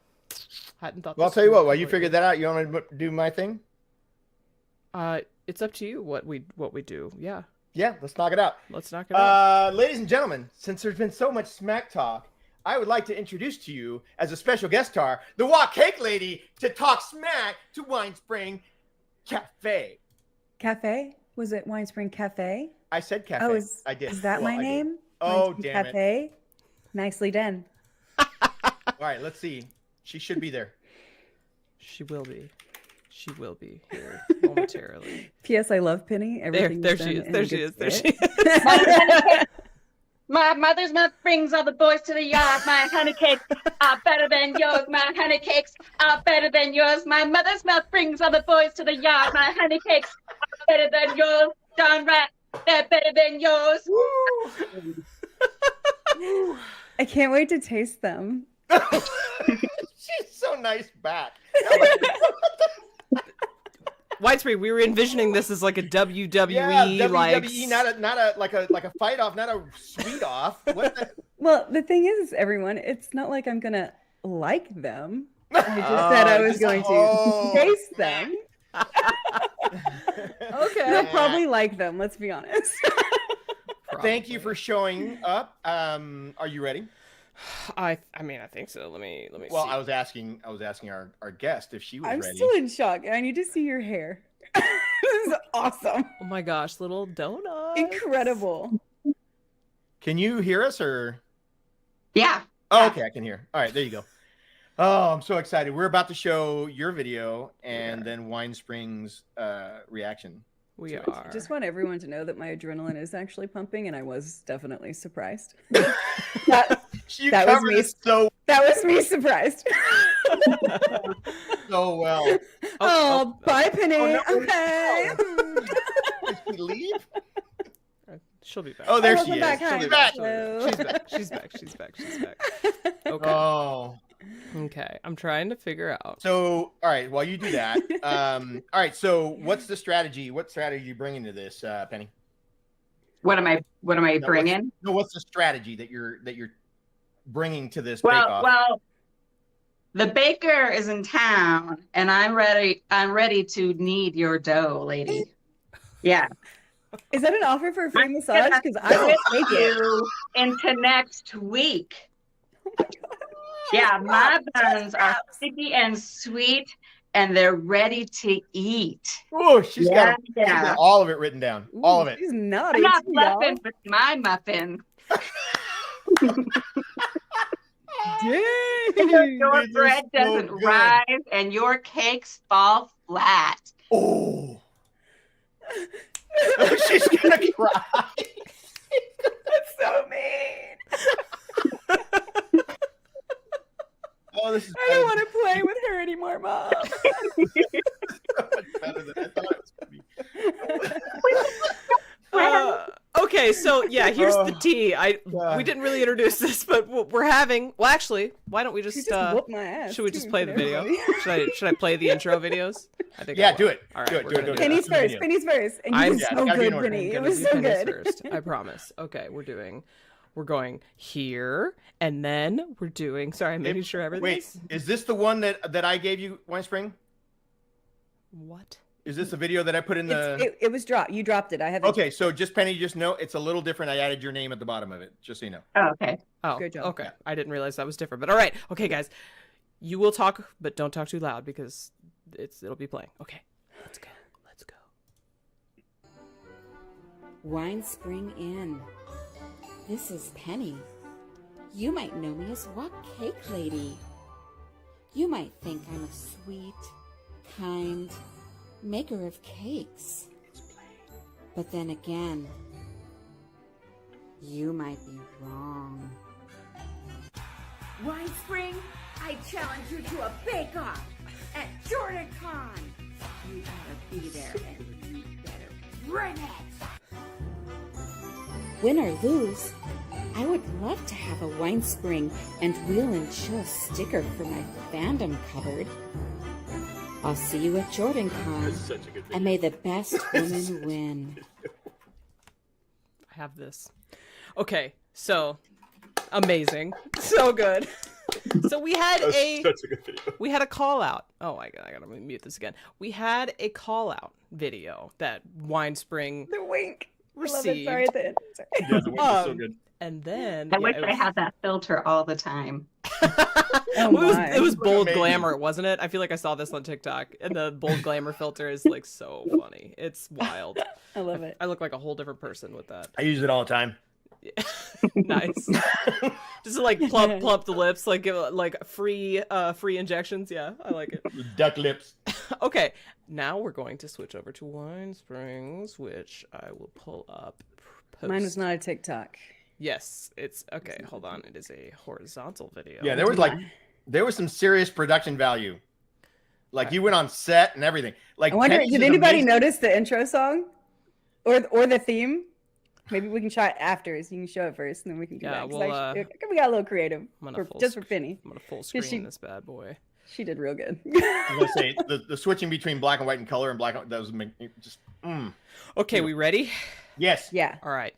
Hadn't thought. Well, I'll this tell you through what. While you completely. figure that out, you want to do my thing? It's up to you what we do. Yeah, Yeah, let's knock it out. let's knock it out. Ladies and gentlemen, since there's been so much smack talk, I would like to introduce to you, as a special guest star, the Walk Cake Lady, to talk smack to Winespring Cafe. Cafe? Was it Winespring Cafe? I said cafe. Oh, I did. Is that Well, my I did. name? Oh, Winespring damn it. Cafe? Nicely done. All right, let's see. She should be there. She will be. She will be here momentarily. P.S. I love Penny. Everything There is she done is. in There a she good is. There spirit. she is. My mother's milk brings all the boys to the yard. My honey cakes are better than yours. My honey cakes are better than yours. My mother's milk brings all the boys to the yard. My honey cakes are better than yours. Darn right, they're better than yours. I can't wait to taste them. She's so nice back. Widespring, we were envisioning this as like a WWE, Yeah, like WWE, not a like a fight off, not a sweet off. What the? Well, the thing is, everyone, it's not like I'm gonna like them. I just said I was going to taste them. Okay. They'll probably like them. Let's be honest. Thank you for showing up. Are you ready? I mean, I think so. Let me Well, see. I was asking our guest if she was I'm ready. still in shock. I need to see your hair. This is awesome. Oh my gosh, little donut. Incredible. Can you hear us or? Yeah. Oh, okay, I can hear. All right, there you go. Oh, I'm so excited. We're about to show your video and then Winespring's reaction. We to it. are. Just want everyone to know that my adrenaline is actually pumping, and I was definitely surprised. You that was covered me. it so That was me surprised. so well. Oh, bye, Penny. Oh, no. Okay. Did she leave? She'll be back. Oh, there Welcome she back. is. Hi. She's back. Hello. She's back. She's back. She's back. She's back. Okay. Oh. Okay. I'm trying to figure out. So, all right. While you do that, all right. So, what's the strategy? What strategy are you bringing to this, Penny? What am I bringing? What's the strategy that you're bringing to this Well, bake-off? the baker is in town, and I'm ready to knead your dough, lady. Yeah. Is that an offer for a free massage? Because I will take it. you into next week. Yeah, my buns are sticky and sweet, and they're ready to eat. Oh, she's got yeah. all of it written down. All of it. She's naughty. I'm not too, y'all. bluffing with my muffin. Your It is bread so doesn't good. rise, and your cakes fall flat. Oh. She's gonna cry. That's so mean. Oh, this is I don't want to play with her anymore, Mom. so much better than I thought it was gonna be. Okay, so yeah, here's the Oh, tea. God. We didn't really introduce this, but we're having. Well, actually, why don't we She just? just whooped my ass. Should we just too, play for the video? everybody. Should I play the intro videos? I think. Yeah, I will. do it. All right, Do it, we're do it, gonna do it. that. Penny's That's the first. video. Penny's first. And you I'm- was Yeah, so it's gotta be in good, order. Penny. I'm It gonna was do so Penny's good. first. I promise. Okay, we're doing. We're going here, and then we're doing. Sorry, I'm making sure Wait, everything's. is this the one that I gave you, Winespring? What? Is this the video that I put in the? It was dropped. You dropped it. I haven't. Okay, so just Penny, just know it's a little different. I added your name at the bottom of it, just so you know. Oh, okay. Oh, Good job. okay. I didn't realize that was different. But all right. Okay, guys. You will talk, but don't talk too loud because it'll be playing. Okay. Let's go. Let's go. Winespring Inn. This is Penny. You might know me as Walk Cake Lady. You might think I'm a sweet, kind maker of cakes. But then again, you might be wrong. Winespring, I challenge you to a bake-off at JordanCon. You better be there and you better bring it. Win or lose, I would love to have a Winespring and Wheel and Chill sticker for my fandom cupboard. I'll see you at JordanCon, and may the best woman win. I have this. Okay, so amazing. So good. So we had Such a good video. We had a call out. Oh my god, I gotta mute this again. We had a call out video that Winespring The wink. received. I love it. Sorry at the end. Sorry. Yeah, the wink was so good. And then I wish I had that filter all the time. it was bold Amazing. glamour, wasn't it? I feel like I saw this on TikTok, and the bold glamour filter is like so funny. It's wild. I love it. I look like a whole different person with that. I use it all the time. Nice. Just to, like plump the lips, like give it, like free injections. Yeah, I like it. Duck lips. Okay, now we're going to switch over to Winesprings, which I will pull up. Mine was not a TikTok. Yes, it's okay. Hold on, it is a horizontal video. Yeah, there was some serious production value. Like you went on set and everything. Like I wonder, Texas did is anybody amazing. notice the intro song, or the theme? Maybe we can try it after, so you can show it first, and then we can come back. 'Cause well, we got a little creative, just for Penny. I'm gonna full screen this bad boy. She did real good. I'm gonna say the switching between black and white and color and black and that was just. Okay, we ready? Yes. Yeah. All right.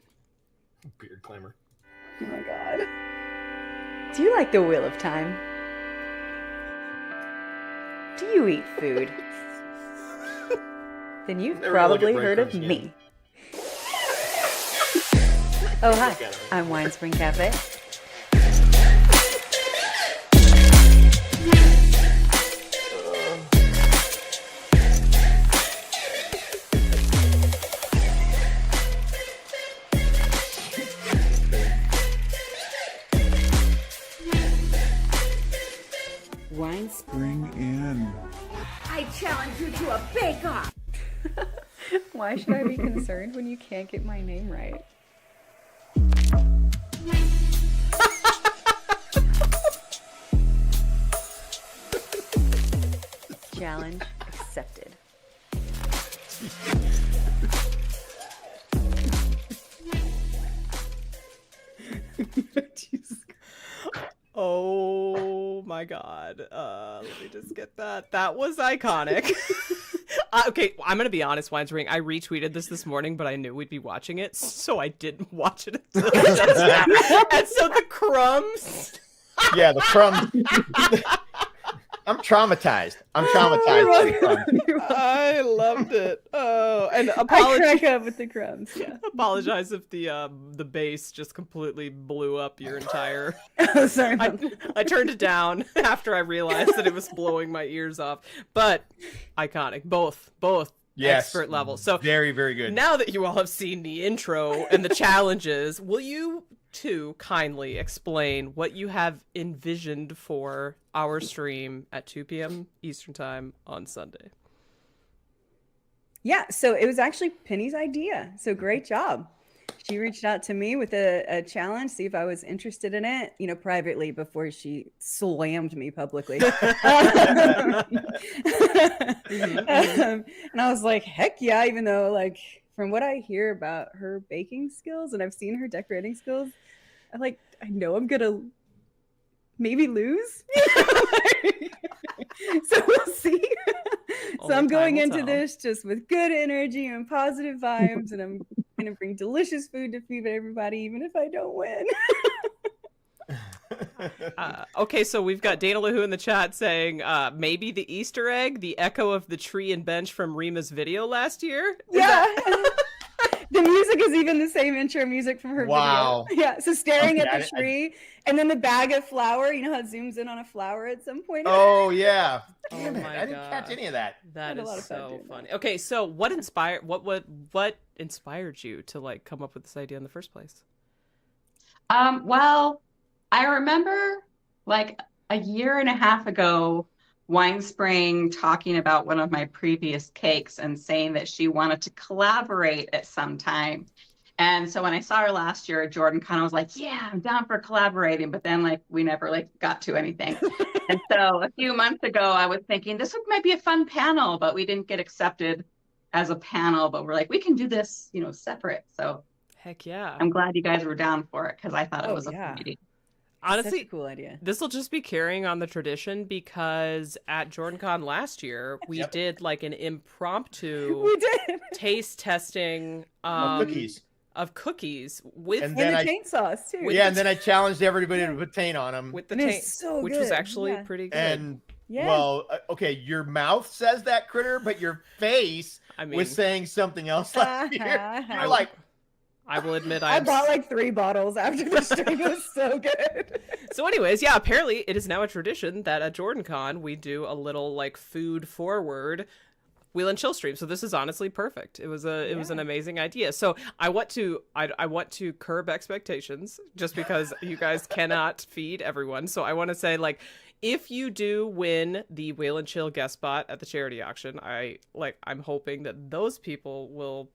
Beard clamor. Oh my god. Do you like the Wheel of Time? Do you eat food? Then you've Never probably look at heard of breadcrumbs me. Oh, hi. I'm Winespring Cafe. Winespring in. I challenge you to a bake-off. Why should I be concerned when you can't get my name right? Challenge accepted. Oh my god. Let me just get that. That was iconic. Okay, I'm gonna be honest, Winespring. I retweeted this morning, but I knew we'd be watching it, so I didn't watch it until just now. And so the crumbs. Yeah, the crumbs. I'm traumatized. by the crumbs. I loved it. Oh, and I apologize. crack up with the crumbs. Yeah. Apologize if the bass just completely blew up your entire. Sorry. I turned it down after I realized that it was blowing my ears off. But iconic, both Yes. expert level. So Very, very good. now that you all have seen the intro and the challenges, will you two kindly explain what you have envisioned for our stream at 2 p.m. Eastern Time on Sunday? Yeah, so it was actually Penny's idea. So great job. She reached out to me with a challenge, see if I was interested in it, privately before she slammed me publicly. And I was like, heck yeah, even though from what I hear about her baking skills and I've seen her decorating skills, I know I'm gonna maybe lose. So we'll see. So I'm going into this just with good energy and positive vibes, and I'm gonna bring delicious food to feed everybody, even if I don't win. Okay, so we've got Dana Lahoo in the chat saying maybe the Easter egg, the echo of the tree and bench from Rima's video last year. The music is even the same intro music from her Wow. video. Yeah, so staring Okay, at the tree, and then the bag of flour. You know how it zooms in on a flower at some point? Oh yeah. Oh Damn it. my I didn't God. catch any of that. That Had a is lot of fun so doing funny. Okay, so what inspired you to come up with this idea in the first place? Well, I remember a year and a half ago, Winespring talking about one of my previous cakes and saying that she wanted to collaborate at some time. And so when I saw her last year at JordanCon, I was like, yeah, I'm down for collaborating. But then we never got to anything. And so a few months ago, I was thinking this might be a fun panel, but we didn't get accepted as a panel. But we're we can do this, separate. So heck yeah. I'm glad you guys were down for it because I thought it was a fun idea. Honestly, Such a cool idea. This will just be carrying on the tradition because at JordanCon last year, we did an impromptu We did. taste testing Cookies. of cookies with And And then the I- taint sauce too. Yeah, and then I challenged everybody to put taint on them. with the And it's taint, so which was good, actually yeah. pretty good. And Yeah. well, okay, your mouth says that, Critter, but your face I mean, was saying something else last year. You're like, I will admit I I'm bought like 3 bottles after the stream. It was so good. So anyways, yeah, apparently it is now a tradition that at JordanCon we do a little like food forward Wheel and Chill stream. So this is honestly perfect. It was an amazing idea. So I want to curb expectations just because you guys cannot feed everyone. So I want to say, like, if you do win the Wheel and Chill guest spot at the charity auction, I'm hoping that those people will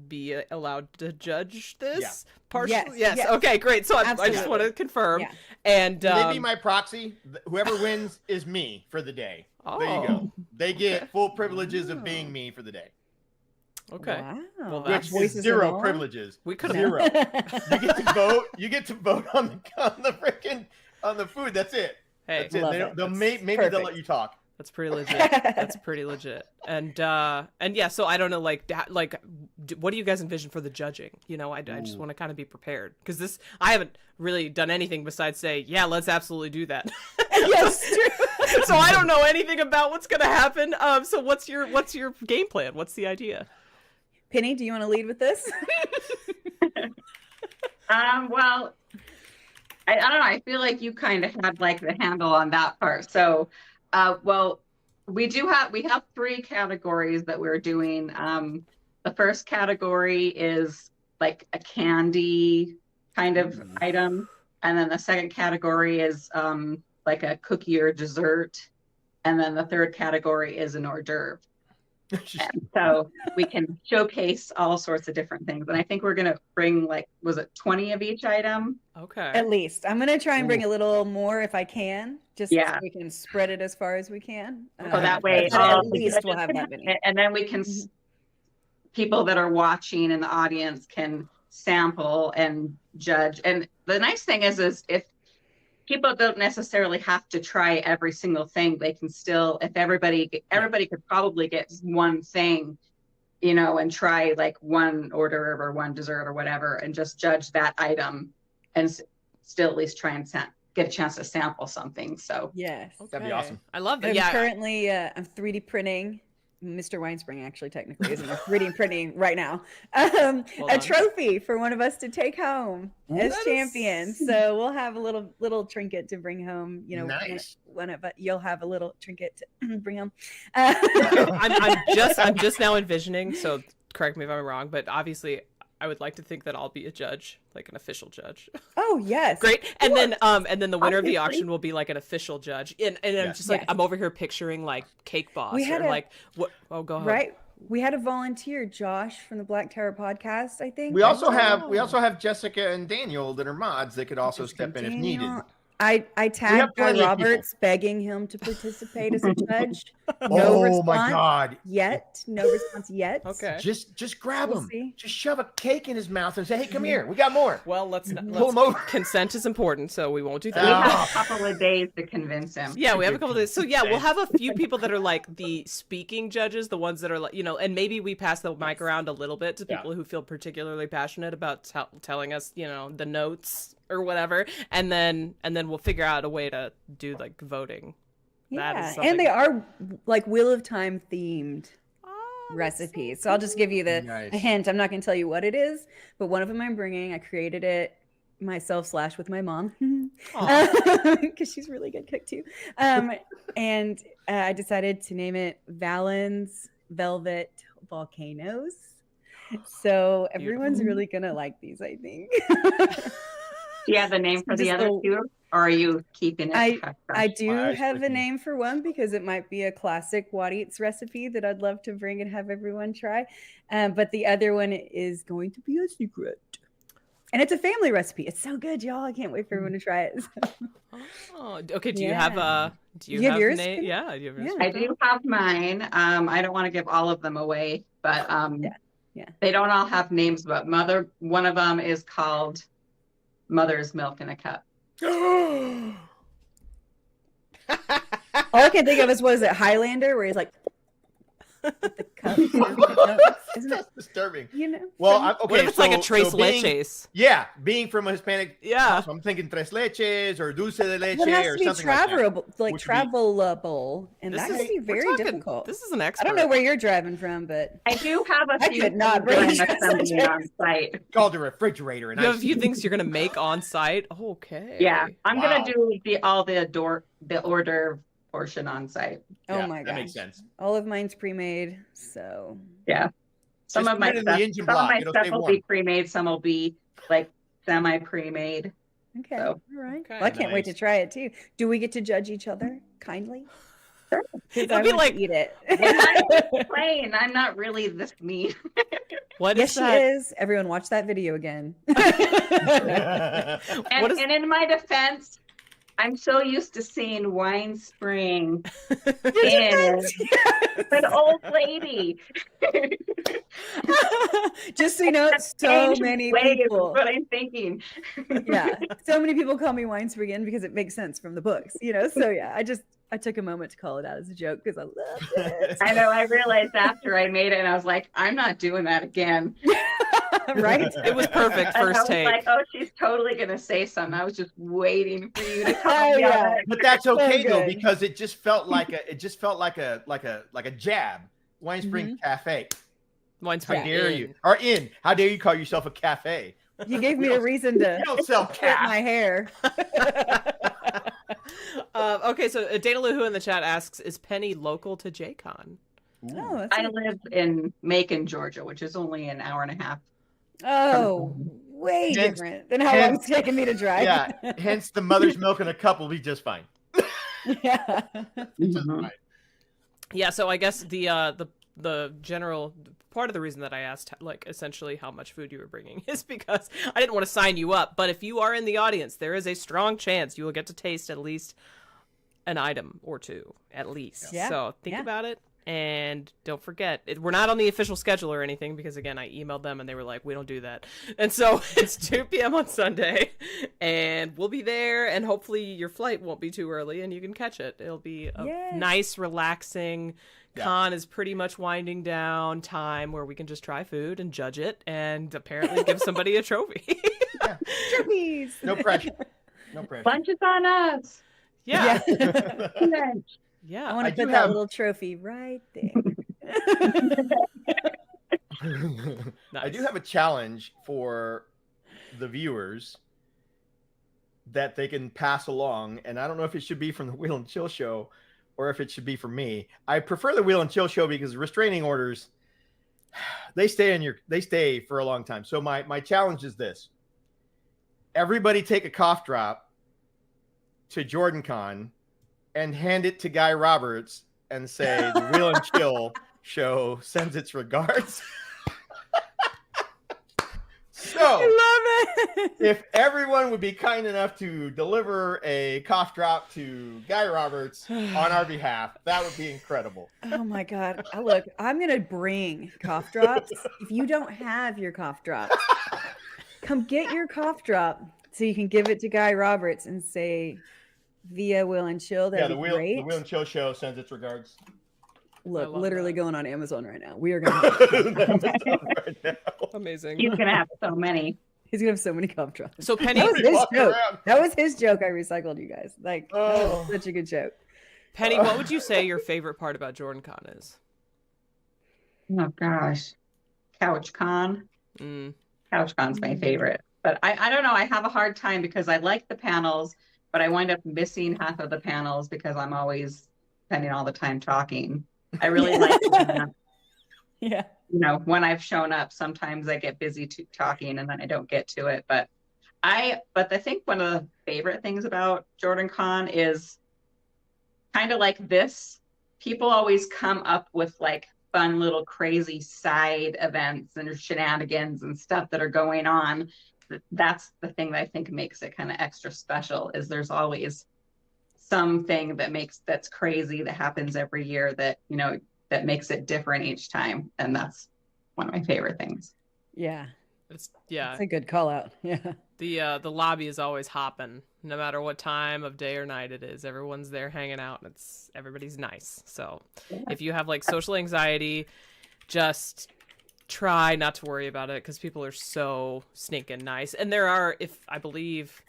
be allowed to judge this. Yeah. Partially. Yes, yes. Okay, great. So I just Absolutely. want to confirm. Yeah. And can they be my proxy? Whoever wins is me for the day. There you go. They get full privileges of being me for the day. Okay. Wow. Well, Which that's is Voices and zero all? privileges. We could have Zero. You get to vote. You get to vote on the freaking on the food. That's it. Hey, That's it. Love They it. don't, they'll That's maybe they'll perfect. let you talk. that's pretty legit. That's pretty legit. And yeah, so I don't know, what do you guys envision for the judging? You know, I just want to kind of be prepared because I haven't really done anything besides say, yeah, let's absolutely do that. Yes, So I don't know anything about what's gonna happen. So what's your game plan? What's the idea? Penny, do you want to lead with this? Well, I don't know. I feel like you kind of had like the handle on that part. So, well, we have 3 categories that we're doing. The first category is like a candy kind of item, and then the second category is like a cookie or dessert, and then the third category is an hors d'oeuvre. And so we can showcase all sorts of different things. And I think we're going to bring was it 20 of each item? Okay. At least. I'm going to try and bring a little more if I can, just so Yeah. we can spread it as far as we can. So that way, but at least we'll have that many. And then we can, people that are watching in the audience can sample and judge. And the nice thing is if people don't necessarily have to try every single thing, they can still, if everybody could probably get one thing, and try like one hors d'oeuvre or one dessert or whatever, and just judge that item and still at least try and get a chance to sample something. So Yes. That'd be awesome. I love that. I'm Yeah. currently, I'm 3D printing. Mr. Winespring actually technically isn't 3D printing right now. Hold A on. trophy for one of us to take home as That is- champions. So we'll have a little trinket to bring home. Nice. You'll have a little trinket to bring home. I'm just now envisioning, so correct me if I'm wrong, but obviously I would like to think that I'll be a judge, like an official judge. Oh yes. Great. And then the winner of the Obviously. auction will be like an official judge. And I'm just like, Yes. I'm over here picturing like Cake Boss We had or a- like what go ahead. Right. We had a volunteer, Josh from the Black Tower podcast, I think. We also have Jessica and Daniel that are mods that could also step in if needed. Daniel. I have tagged plenty Guy of people. Roberts begging him to participate as a judge. No Oh response my God. yet. No response yet. Okay. Just grab We'll him. see. Just shove a cake in his mouth and say, "Hey, come here. We got more." Well, let's not Pull him over. consent is important, so we won't do we that. have a couple of days to convince him. Yeah, we have a couple of days. So yeah, we'll have a few people that are like the speaking judges, the ones that are like, and maybe we pass the mic around a little bit to people who feel particularly passionate about telling us, the notes or whatever, and then we'll figure out a way to do like voting. That is Yeah, something- and they are like Wheel of Time themed recipes. So I'll just give you Nice. a hint. I'm not going to tell you what it is, but one of them I'm bringing. I created it myself / with my mom because she's a really good cook too. And I decided to name it Valen's Velvet Volcanoes. So everyone's really gonna like these, I think. Do you have the name for the Just other the- 2, or are you keeping it? I do Nice, have a Vicky. name for one because it might be a classic What Eats recipe that I'd love to bring and have everyone try. But the other one is going to be a secret. And it's a family recipe. It's so good, y'all. I can't wait for everyone to try it. Oh, okay. Do you have do you You have have yours, name? Penny? Yeah, do you have yours? I do have mine. I don't want to give all of them away, but Yeah. they don't all have names. But one of them is called Mother's Milk in a Cup. All I can think of is, what is it, Highlander, where he's like, the cups. Isn't That's it disturbing. You know. Well, from- okay. What if it's like a so tres being- leches? Yeah, being from a Hispanic. Yeah. So I'm thinking tres leches or dulce de leche Well, it has or to be something like that. travelable, Which would be- travelable, and This that is- could be we're very talking- difficult. This is an I expert. don't know where you're driving from, but I do have a I few could not things bring during assembly on site. Called the refrigerator, and You have a few things you're gonna make on site. Okay. Yeah, I'm Wow. gonna do the order portion on site. oh Yeah, my that makes gosh, sense. all of mine's pre-made, so Yeah, some Just of my put it in the stuff, engine some of block. my It'll stuff stay will warm. be pre-made. Some will be like semi-pre-made. okay, So- all right. Okay. Well, I can't wait to Nice. try it too. Do we get to judge each other kindly? Sure. 'Cause It'll I be want to like- eat it. I'm plain. I'm not really this mean. What Yes, is she that? is. Everyone, watch that video again. And, What is- and in my defense, I'm so used to seeing Winespring and an old lady. Just so you know, so Changed many ways is people. what I'm thinking. Yeah, so many people call me Winespring because it makes sense from the books, you know. So yeah, I took a moment to call it out as a joke because I loved it. I know. I realized after I made it, and I was like, I'm not doing that again. Right? It was perfect And I first was take. like, oh, she's totally gonna say something. I was just waiting for you to Oh, call me yeah. on it. But that's okay So though, good. because it just felt like a jab. Winespring Cafe. Mine's How pretty dare you? Or in? How dare you call yourself a cafe? You gave me a reason to You don't sell split cat. my hair. Okay, so Dana Luhu in the chat asks, "Is Penny local to JCon?" Oh, that's I live in Macon, Georgia, which is only an hour and a half. oh, way Hence- different than how long hence- it's taking me to drive. Yeah. Hence the mother's milk in a cup will be just fine. Yeah. Just fine. Yeah, so I guess the general part of the reason that I asked, like, essentially how much food you were bringing is because I didn't want to sign you up. But if you are in the audience, there is a strong chance you will get to taste at least an item or two, at least. Yeah. So think Yeah. about it. And don't forget, we're not on the official schedule or anything because, again, I emailed them and they were like, we don't do that. And so it's 2 p.m. on Sunday and we'll be there. And hopefully your flight won't be too early and you can catch it. It'll be a Yes. nice, relaxing Yeah. con is pretty much winding down time where we can just try food and judge it and apparently give somebody a trophy. Trophies. No pressure. No pressure. Lunch is on us. Yeah. Lunch. Yeah. I want I to do put that have- little trophy right there. I do have a challenge for the viewers that they can pass along, and I don't know if it should be from the Wheel and Chill show or if it should be from me. I prefer the Wheel and Chill show because restraining orders they stay for a long time. So my challenge is this: everybody take a cough drop to JordanCon and hand it to Guy Roberts and say the Wheel and Chill show sends its regards. So, I love it. if everyone would be kind enough to deliver a cough drop to Guy Roberts on our behalf, that would be incredible. Oh my God. Look, I'm going to bring cough drops. If you don't have your cough drops, come get your cough drop so you can give it to Guy Roberts and say, via Will and Chill. That'd Yeah, be the great. Wheel and Chill show sends its regards. Look, love literally that. going on Amazon right now. We are going to. Right now. Amazing. He's gonna have so many. He's going to have so many cough drops. So Penny, That was his Walking joke. around. That was his joke. I recycled you guys. Like, that Oh. was such a good joke. Penny, what would you say your favorite part about JordanCon is? Oh gosh, CouchCon. CouchCon's my favorite, but I don't know. I have a hard time because I like the panels, but I wind up missing half of the panels because I'm always spending all the time talking. I really like Yeah. you know, when I've shown up, sometimes I get busy talking and then I don't get to it. But I think one of the favorite things about JordanCon is kind of like this. People always come up with like fun little crazy side events and shenanigans and stuff that are going on. That's the thing that I think makes it kind of extra special is there's always something that's crazy that happens every year that, you know, that makes it different each time. And that's one of my favorite things. Yeah. It's yeah. That's a good call out. Yeah. The lobby is always hopping, no matter what time of day or night it is. Everyone's there hanging out, and everybody's nice. So if you have like social anxiety, just try not to worry about it because people are so stinking nice. And there are, I believe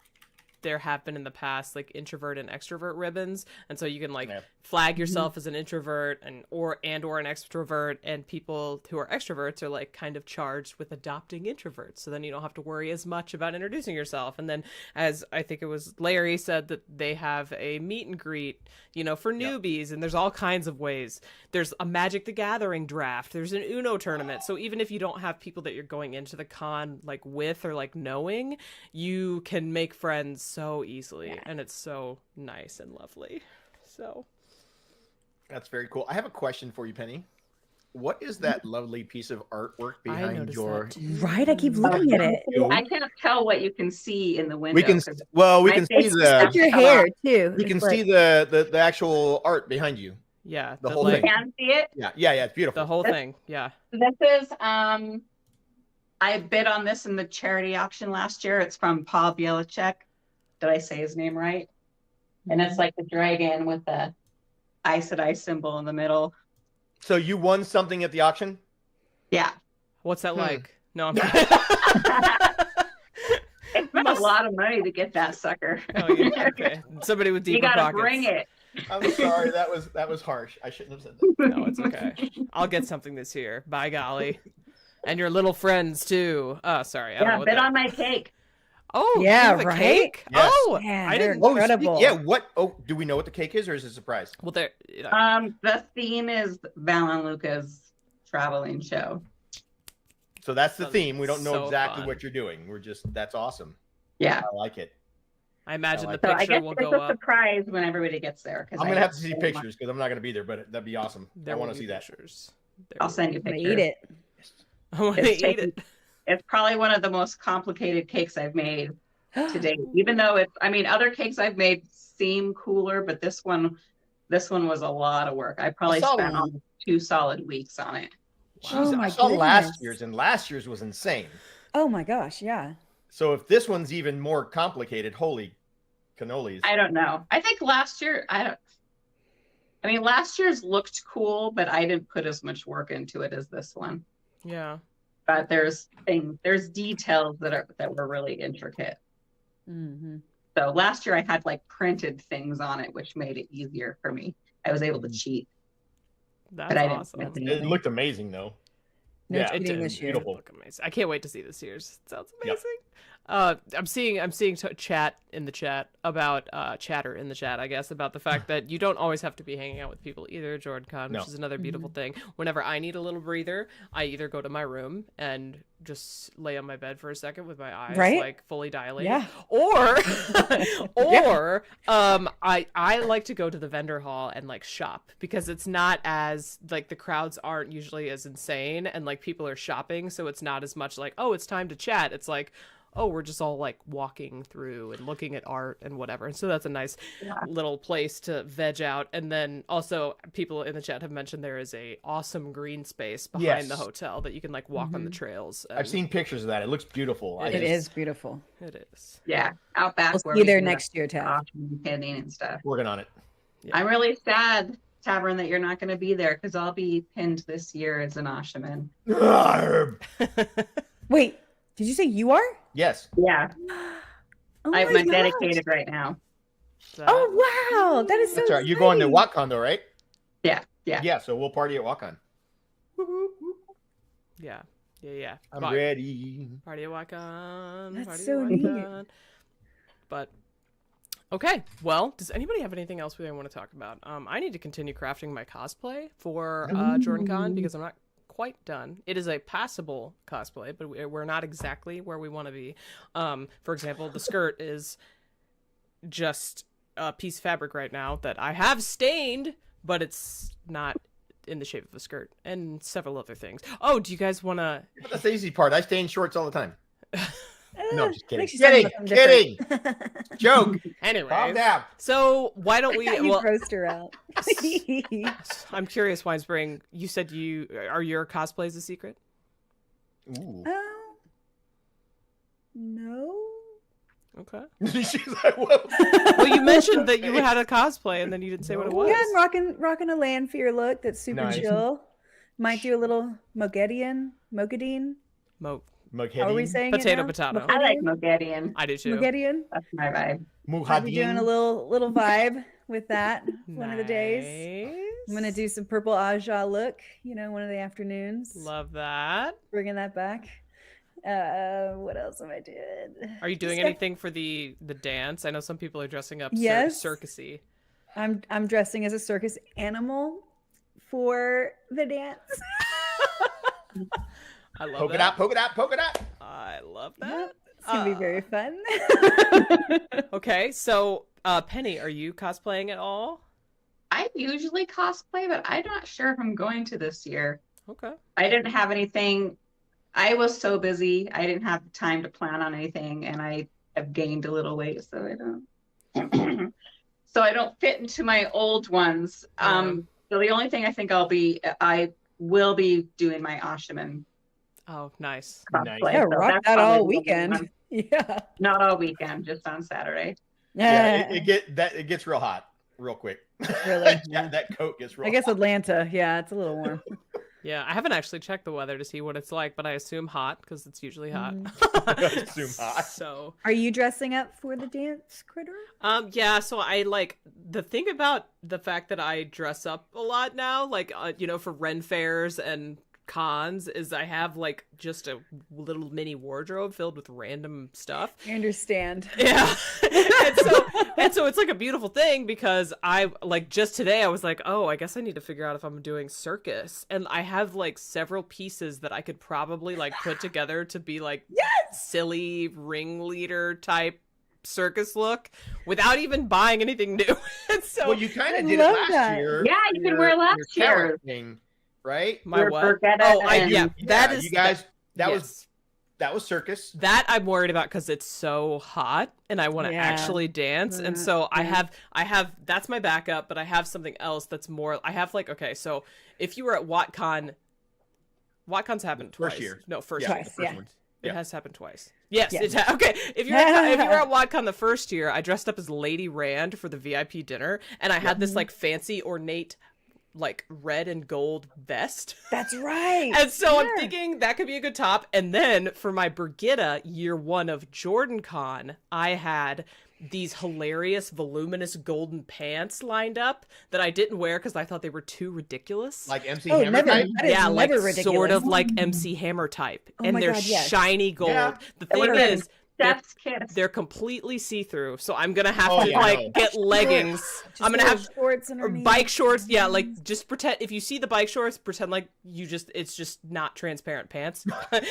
there have been in the past like introvert and extrovert ribbons, and so you can like flag yourself as an introvert or an extrovert, and people who are extroverts are like kind of charged with adopting introverts, so then you don't have to worry as much about introducing yourself. And then, as I think it was Larry said, that they have a meet and greet, for newbies, and there's all kinds of ways. There's a Magic the Gathering draft, there's an Uno tournament, so even if you don't have people that you're going into the con like with or like knowing, you can make friends so easily, and it's so nice and lovely. So that's very cool. I have a question for you, Penny. What is that lovely piece of artwork behind your? Right, I keep looking at it. I can't tell what you can see in the window. We can see your hair too. We can see the actual art behind you. Yeah, the whole thing. You can see it. Yeah, it's beautiful. The whole thing. Yeah. This is I bid on this in the charity auction last year. It's from Paul Bielicek. Did I say his name right? And it's like the dragon with the Aes Sedai symbol in the middle. So you won something at the auction? Yeah. What's that like? No, I'm It's been a lot of money to get that sucker. Oh, yeah. Okay. Somebody with deeper pockets. You gotta bring it. I'm sorry, that was harsh. I shouldn't have said that. No, it's okay. I'll get something this year. By golly. And your little friends too. Oh, sorry. I don't know what bid on my cake. Oh, yeah, you have a right? cake? Yes. Oh, Yeah, I didn't. incredible. What? Oh, do we know what the cake is, or is it a surprise? Well, there. The theme is Val and Luca's traveling show. So that's the theme. We don't know so exactly fun. what you're doing. That's awesome. Yeah. I like it. I imagine the So I picture guess will it's go a up. surprise when everybody gets there. I'm gonna have to see pictures because I'm not gonna be there, but that'd be awesome. I want to see that. I'll send you I'm gonna pictures. eat it. I want to eat it. It's probably one of the most complicated cakes I've made to date. Even though other cakes I've made seem cooler, but this one was a lot of work. I probably spent almost 2 solid weeks on it. Jeez, I saw last year's, and last year's was insane. Oh my gosh, yeah. So if this one's even more complicated, holy cannolis. I don't know. I think last year, last year's looked cool, but I didn't put as much work into it as this one. Yeah. But there's details that were really intricate. Mm-hmm. So last year I had like printed things on it, which made it easier for me. I was able to cheat. That's awesome. It looked amazing though. No Yeah, cheating it's this year. beautiful. Look amazing. I can't wait to see this year's. It sounds Yep. amazing. I'm seeing chat in the chat about chatter in the chat, I guess, about the fact that you don't always have to be hanging out with people either, JordanCon, which is another beautiful thing. Whenever I need a little breather, I either go to my room and just lay on my bed for a second with my eyes like fully dilated, or I like to go to the vendor hall and like shop because it's not as like the crowds aren't usually as insane and like people are shopping, so it's not as much like, oh, it's time to chat. It's like, oh, we're just all like walking through and looking at art and whatever. And so that's a nice little place to veg out. And then also people in the chat have mentioned there is a awesome green space behind the hotel that you can like walk on the trails. I've seen pictures of that. It looks beautiful. It is beautiful. It is. Yeah, out back. We'll see you there next year, Tav. Pending and stuff. Working on it. Yeah. I'm really sad, Tavern, that you're not going to be there because I'll be pinned this year as an Ashaman. Wait, did you say you are? Yes. Yeah. Oh I have my my gosh. dedicated right now. Oh wow, that is so. That's right. You're going to WatCon though, right? Yeah. Yeah. So we'll party at WatCon. Yeah. I'm ready. Party at WatCon. That's Party so at neat. WatCon. But okay, well, does anybody have anything else we want to talk about? I need to continue crafting my cosplay for JordanCon because I'm not quite done. It is a passable cosplay, but we're not exactly where we want to be. For example, the skirt is just a piece of fabric right now that I have stained, but it's not in the shape of a skirt, and several other things. Oh, do you guys want to... That's the easy part. I stain shorts all the time. No, just kidding. makes you sound Kidding. Joke. Anyways, Calm down. So why don't we... You roast her out. I'm curious, Winespring, you said your cosplay is a secret? Ooh. No. Okay. She's like, whoa. Well, you mentioned that you had a cosplay, and then you didn't say what it was. Yeah, I'm rocking a Lanfear look that's super Nice. chill. Might do a little Mogadine. How are we saying Potato, it now? potato. I like Mogedian. I do too. Mogadine. That's my vibe. I'll be doing a little vibe with that one of the days. I'm gonna do some purple Aja look, one of the afternoons. Love that. Bringing that back. What else am I doing? Are you doing anything for the dance? I know some people are dressing up Yes. circusy. I'm dressing as a circus animal for the dance. I love Poke it that. out, poke it out, poke it out. I love that. It's gonna be very fun. Okay, so Penny, are you cosplaying at all? I usually cosplay, but I'm not sure if I'm going to this year. Okay. I didn't have anything. I was so busy. I didn't have time to plan on anything, and I have gained a little weight, so I don't. So I don't fit into my old ones. So the only thing I think I will be doing my Ashaman. Oh, nice. Cosplay. Yeah, So rock that's that all probably the weekend. one. Yeah. Not all weekend, just on Saturday. Yeah, it gets real hot real quick. Really? that coat gets real I guess hot. Atlanta. Yeah, it's a little warm. Yeah, I haven't actually checked the weather to see what it's like, but I assume hot because it's usually hot. I assume hot. So, Are you dressing up for the dance, Critter? yeah, so I like the thing about the fact that I dress up a lot now, like, for Ren fairs and cons, is I have like just a little mini wardrobe filled with random stuff. I understand. Yeah. and so it's like a beautiful thing because I like just today I was like, oh, I guess I need to figure out if I'm doing circus. And I have like several pieces that I could probably like put together to be like silly ringleader type circus look without even buying anything new. And so Well, you kind of did it last year. Yeah, you could wear last your year. talent thing, right? My what? That is you guys. That was circus. That I'm worried about because it's so hot and I want to actually dance. And so I have that's my backup, but I have something else that's more. I have like, okay, so if you were at WatCon's happened twice. First year. No, first Yeah, year. the first one. It Yeah. has happened twice. Yes, Yeah. okay. If you're at WatCon the first year, I dressed up as Lady Rand for the VIP dinner, and I had this like fancy ornate like red and gold vest. That's right. And so I'm thinking that could be a good top. And then for my Brigitta year 1 of JordanCon, I had these hilarious voluminous golden pants lined up that I didn't wear because I thought they were too ridiculous. Like MC Hammer type? Yeah, like ridiculous. sort of like MC Hammer type. Oh and my they're God, yes. shiny gold. Yeah. The That thing would've been is, Chef's kiss. they're completely see-through, so I'm gonna have Oh, to yeah, like no. get leggings. I'm gonna have shorts or underneath. bike shorts. Yeah, like just pretend if you see the bike shorts, pretend like it's just not transparent pants. But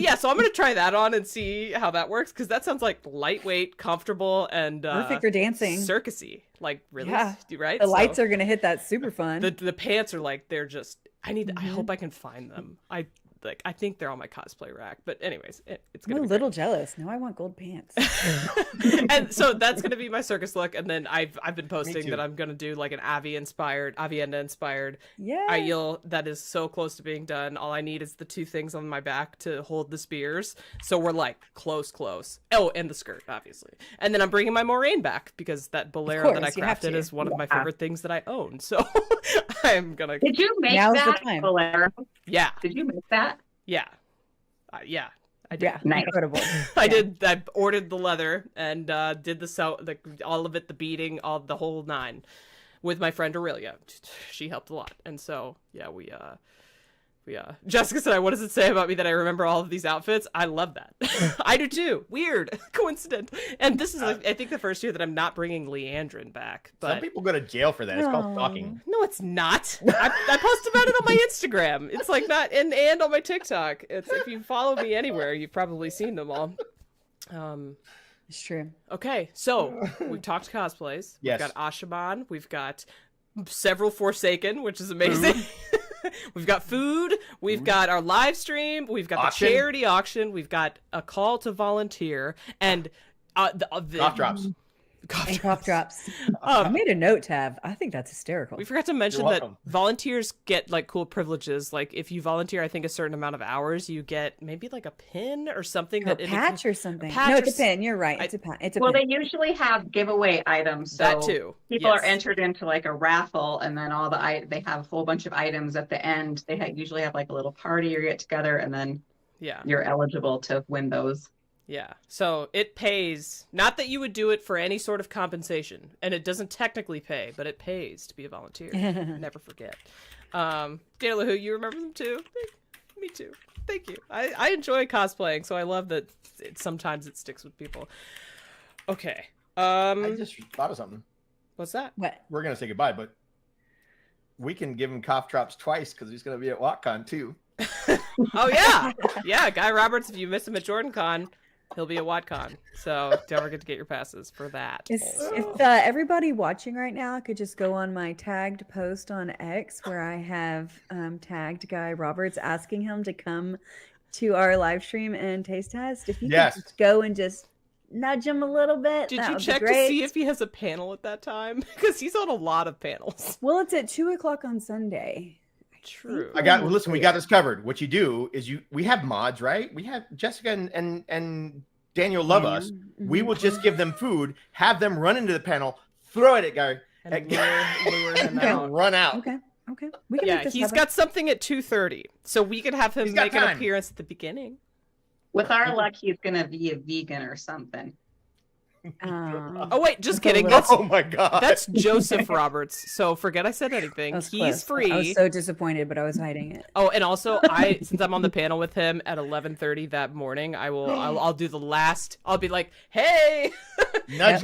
yeah, so I'm gonna try that on and see how that works because that sounds like lightweight, comfortable, and Perfect for dancing. circusy. Like really, Yeah. right? The lights are gonna hit that super fun. The pants are like they're just. I hope I can find them. I think they're on my cosplay rack, but anyways, it's I'm gonna a be little jealous. Now I want gold pants. and so that's gonna be my circus look, and then I've been posting too. that I'm gonna do like an Avienda inspired Yeah. Aiel that is so close to being done. All I need is the 2 things on my back to hold the spears, so we're like close. Oh, and the skirt obviously, and then I'm bringing my Moraine back because that bolero that I course, you have crafted to. is one of my favorite things that I own. So I'm gonna Did you make Now's the that time. bolero? yeah Did you make that? yeah I did. Yeah, Nice. incredible. I did. I ordered the leather and did all of it, the beading, the whole 9, with my friend Aurelia. She helped a lot, and so yeah, we Jessica said, "What does it say about me that I remember all of these outfits?" I love that. I do too. Weird, coincident. And this is, I think, the first year that I'm not bringing Leandrin back. But Some people go to jail for that. It's called stalking. no, it's not. I post about it on my Instagram. It's like not and on my TikTok. It's if you follow me anywhere, you've probably seen them all. It's true. Okay, so we've talked cosplays. Yes. We've got Ashaman. We've got several Forsaken, which is amazing. We've got food. We've got our live stream. We've got Auction. the charity auction. We've got a call to volunteer and Cough drops. And cough drops. I made a note, Tav. I think that's hysterical. We forgot to mention that volunteers get like cool privileges. Like if you volunteer, I think a certain amount of hours, you get maybe like a pin or something. A patch or something. No, it's a pin. You're right. It's a pin. Well, they usually have giveaway items. So that too. People are entered into like a raffle, and then they have a whole bunch of items at the end. They usually have like a little party or get together, and then you're eligible to win those. Yeah, so it pays. Not that you would do it for any sort of compensation, and it doesn't technically pay, but it pays to be a volunteer. Never forget. Dana who you remember them too? Me too. Thank you. I enjoy cosplaying, so I love that sometimes it sticks with people. Okay. I just thought of something. What's that? What? We're going to say goodbye, but we can give him cough drops twice because he's going to be at WatCon too. Oh, yeah. Yeah, Guy Roberts, if you miss him at JordanCon, he'll be at WatCon, so don't forget to get your passes for that. If everybody watching right now could just go on my tagged post on X where I have tagged Guy Roberts asking him to come to our live stream and taste test. If you could just go and just nudge him a little bit. Did you check to see if he has a panel at that time? Because he's on a lot of panels. Well, it's at 2:00 on Sunday. True. Listen, we got this covered. What you do is we have mods, right? We have Jessica and Daniel love us. We will just give them food, have them run into the panel, throw it at Guy, and lure him out. Run out. Okay. We can make this he's happen. got something at 2:30, so we could have him make an appearance at the beginning. With our luck, he's gonna be a vegan or something. Oh wait, just kidding. Oh my god, that's Joseph Roberts. So forget I said anything. He's close. free. I was so disappointed, but I was hiding it. Oh, and also since I'm on the panel with him at 11:30 that morning, I'll do the last. I'll be like, hey, nudge.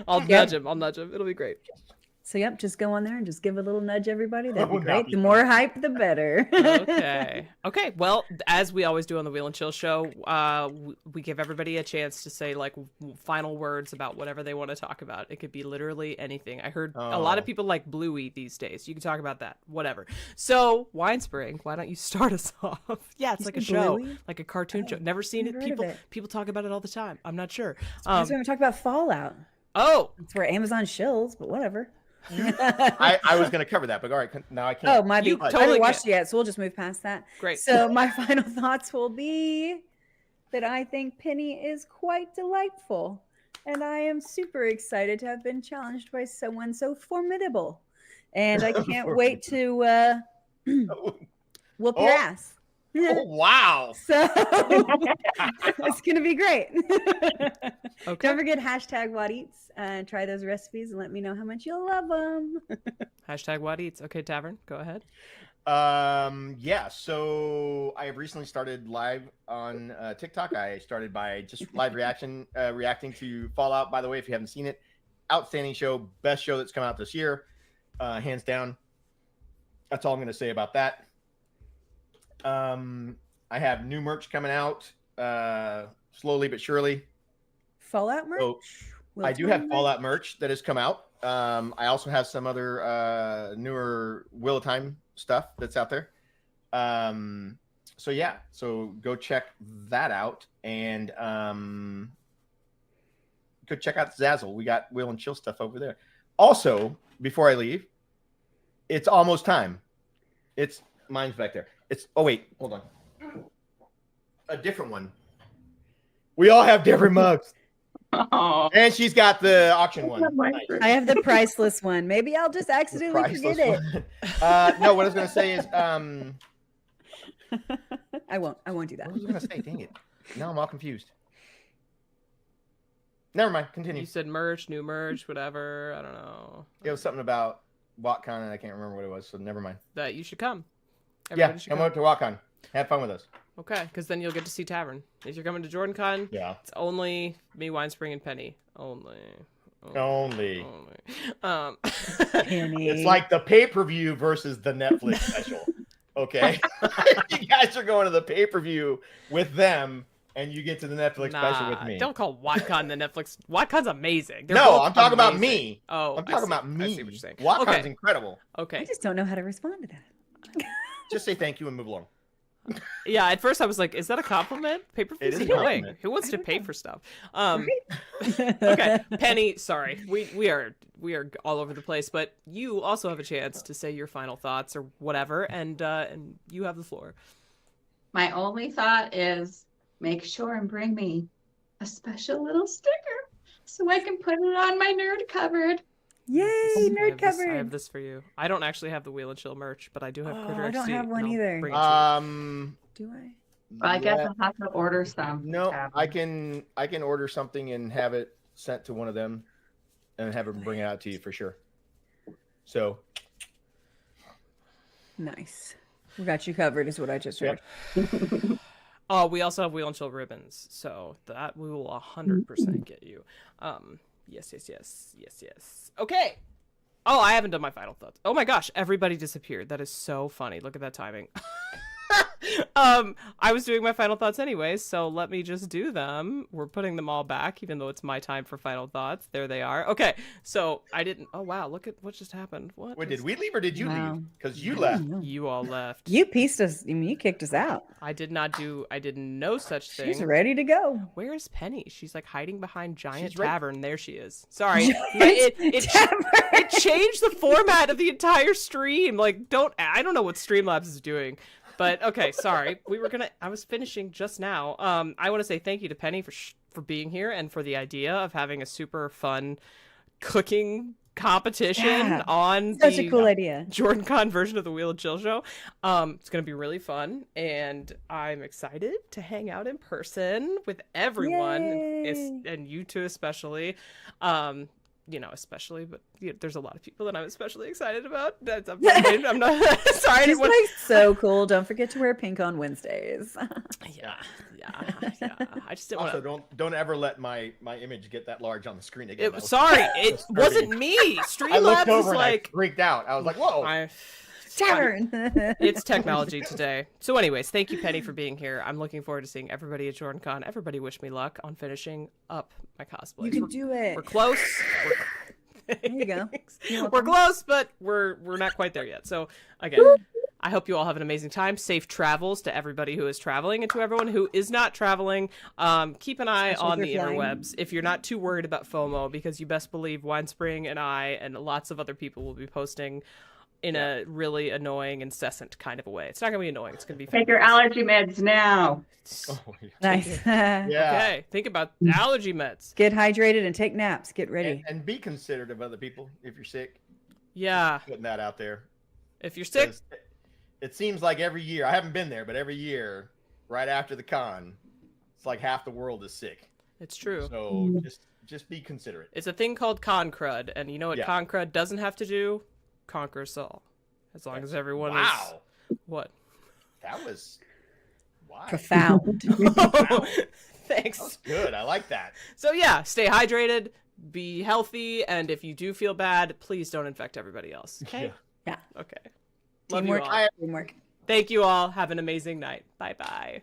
I'll nudge him. It'll be great. So just go on there and just give a little nudge, everybody. That'd be great. The more hype, the better. Okay. Well, as we always do on the Wheel and Chill show, we give everybody a chance to say like final words about whatever they want to talk about. It could be literally anything. I heard a lot of people like Bluey these days. You can talk about that, whatever. So, Winespring, why don't you start us off? Yeah, it's like a show, Bluey? like a cartoon show. Never seen it. People talk about it all the time. I'm not sure. That's when we talk about Fallout. Oh, it's where Amazon shills, but whatever. I was going to cover that, but all right, now I can't. Oh, my bad. I haven't watched it yet, so we'll just move past that. Great. So my final thoughts will be that I think Penny is quite delightful, and I am super excited to have been challenged by someone so formidable, and I can't wait to whoop your ass. Oh, wow. So it's going to be great. Don't forget #WhatEats and try those recipes and let me know how much you'll love them. #WhatEats. Okay, Tavern, go ahead. So I have recently started live on TikTok. I started by just live reacting to Fallout. By the way, if you haven't seen it, outstanding show, best show that's come out this year, hands down. That's all I'm going to say about that. I have new merch coming out slowly but surely. Fallout merch? So I do have Fallout merch that has come out. I also have some other newer Wheel of Time stuff that's out there. So go check that out and go check out Zazzle. We got Wheel and Chill stuff over there. Also, before I leave, it's almost time. Mine's back there. Wait, hold on. A different one. We all have different mugs. Oh. And she's got the auction one. I have the priceless one. Maybe I'll just accidentally forget it. No, what I was going to say is I won't do that. What was I going to say? Dang it. Now I'm all confused. Never mind. Continue. You said merch, new merch, whatever. I don't know. It was something about WatCon and I can't remember what it was, so never mind. That you should come. Come out to WatCon. Have fun with us. Okay, because then you'll get to see Tavern. If you're coming to JordanCon, it's only me, Winespring, and Penny. Only. It's like the pay-per-view versus the Netflix special. Okay? You guys are going to the pay-per-view with them, and you get to the Netflix special with me. Don't call WatCon the Netflix. WatCon's amazing. I'm talking about me. Oh, I'm talking about me. I see what you're saying. WatCon's incredible. Okay. I just don't know how to respond to that. Just say thank you and move along. Yeah, at first I was like, is that a compliment? Pay-per-view? It is a No way. compliment. Who wants to pay for stuff? Okay, Penny, sorry. We are all over the place, but you also have a chance to say your final thoughts or whatever, and you have the floor. My only thought is make sure and bring me a special little sticker so I can put it on my nerd cupboard. Yay, nerd I cupboard. have this for you. I don't actually have the Wheel and Chill merch, but I do have Kritter XD. I don't have one and I'll either. bring it to you. Do I? Well, I guess I'll have to order some. No, I can order something and have it sent to one of them, and have them bring it out to you for sure. So Nice. We got you covered, is what I just heard. Oh, we also have Wheel and Chill ribbons, so that we will 100% get you. Yes. Okay. Oh, I haven't done my final thoughts. Oh my gosh, everybody disappeared. That is so funny. Look at that timing. I was doing my final thoughts anyways, so let me just do them. We're putting them all back, even though it's my time for final thoughts. There they are. Okay, so I didn't. Oh wow, look at what just happened. What? Wait, did we leave or did you Wow. leave? Because you left. You all left. You pieced us. I mean, you kicked us out. I did no such thing. She's ready to go. Where is Penny? She's like hiding behind Giant She's right- Tavern. There she is. Sorry. It changed the format of the entire stream. Like, I don't know what Streamlabs is doing. But okay, sorry. I was finishing just now. I want to say thank you to Penny for being here and for the idea of having a super fun cooking competition on Such the a cool idea. JordanCon version of the Wheel and Chill show. It's going to be really fun, and I'm excited to hang out in person with everyone, and you two especially. Especially, but there's a lot of people that I'm especially excited about. I'm not sorry. She's like so cool. Don't forget to wear pink on Wednesdays. Yeah. I just didn't Also, want don't ever let my image get that large on the screen again. to. Sorry, it wasn't me. I Streamlabs looked is over and like I freaked out. I was like, whoa. Tavern. It's technology today. So anyways, thank you, Penny, for being here. I'm looking forward to seeing everybody at JordanCon. Everybody wish me luck on finishing up my cosplays. You can do it. We're close. There you go. We're close, but we're not quite there yet. So again, I hope you all have an amazing time. Safe travels to everybody who is traveling, and to everyone who is not traveling. Keep an eye on the interwebs if you're not too worried about FOMO, because you best believe Winespring and I and lots of other people will be posting in a really annoying, incessant kind of a way. It's not going to be annoying. It's going to be fun. Take your allergy meds now. Oh, Nice. Okay, think about allergy meds. Get hydrated and take naps. Get ready. And be considerate of other people if you're sick. Yeah. Putting that out there. If you're sick. It seems like every year, I haven't been there, but every year, right after the con, it's like half the world is sick. It's true. So just be considerate. It's a thing called con crud, and you know what con crud doesn't have to do? Conquer us all. As long as everyone is... What? That was... Wow. Profound. Thanks. That's good. I like that. So yeah, stay hydrated, be healthy, and if you do feel bad, please don't infect everybody else. Okay? Yeah. Okay. Love Teamwork. you all. Teamwork. Thank you all. Have an amazing night. Bye-bye.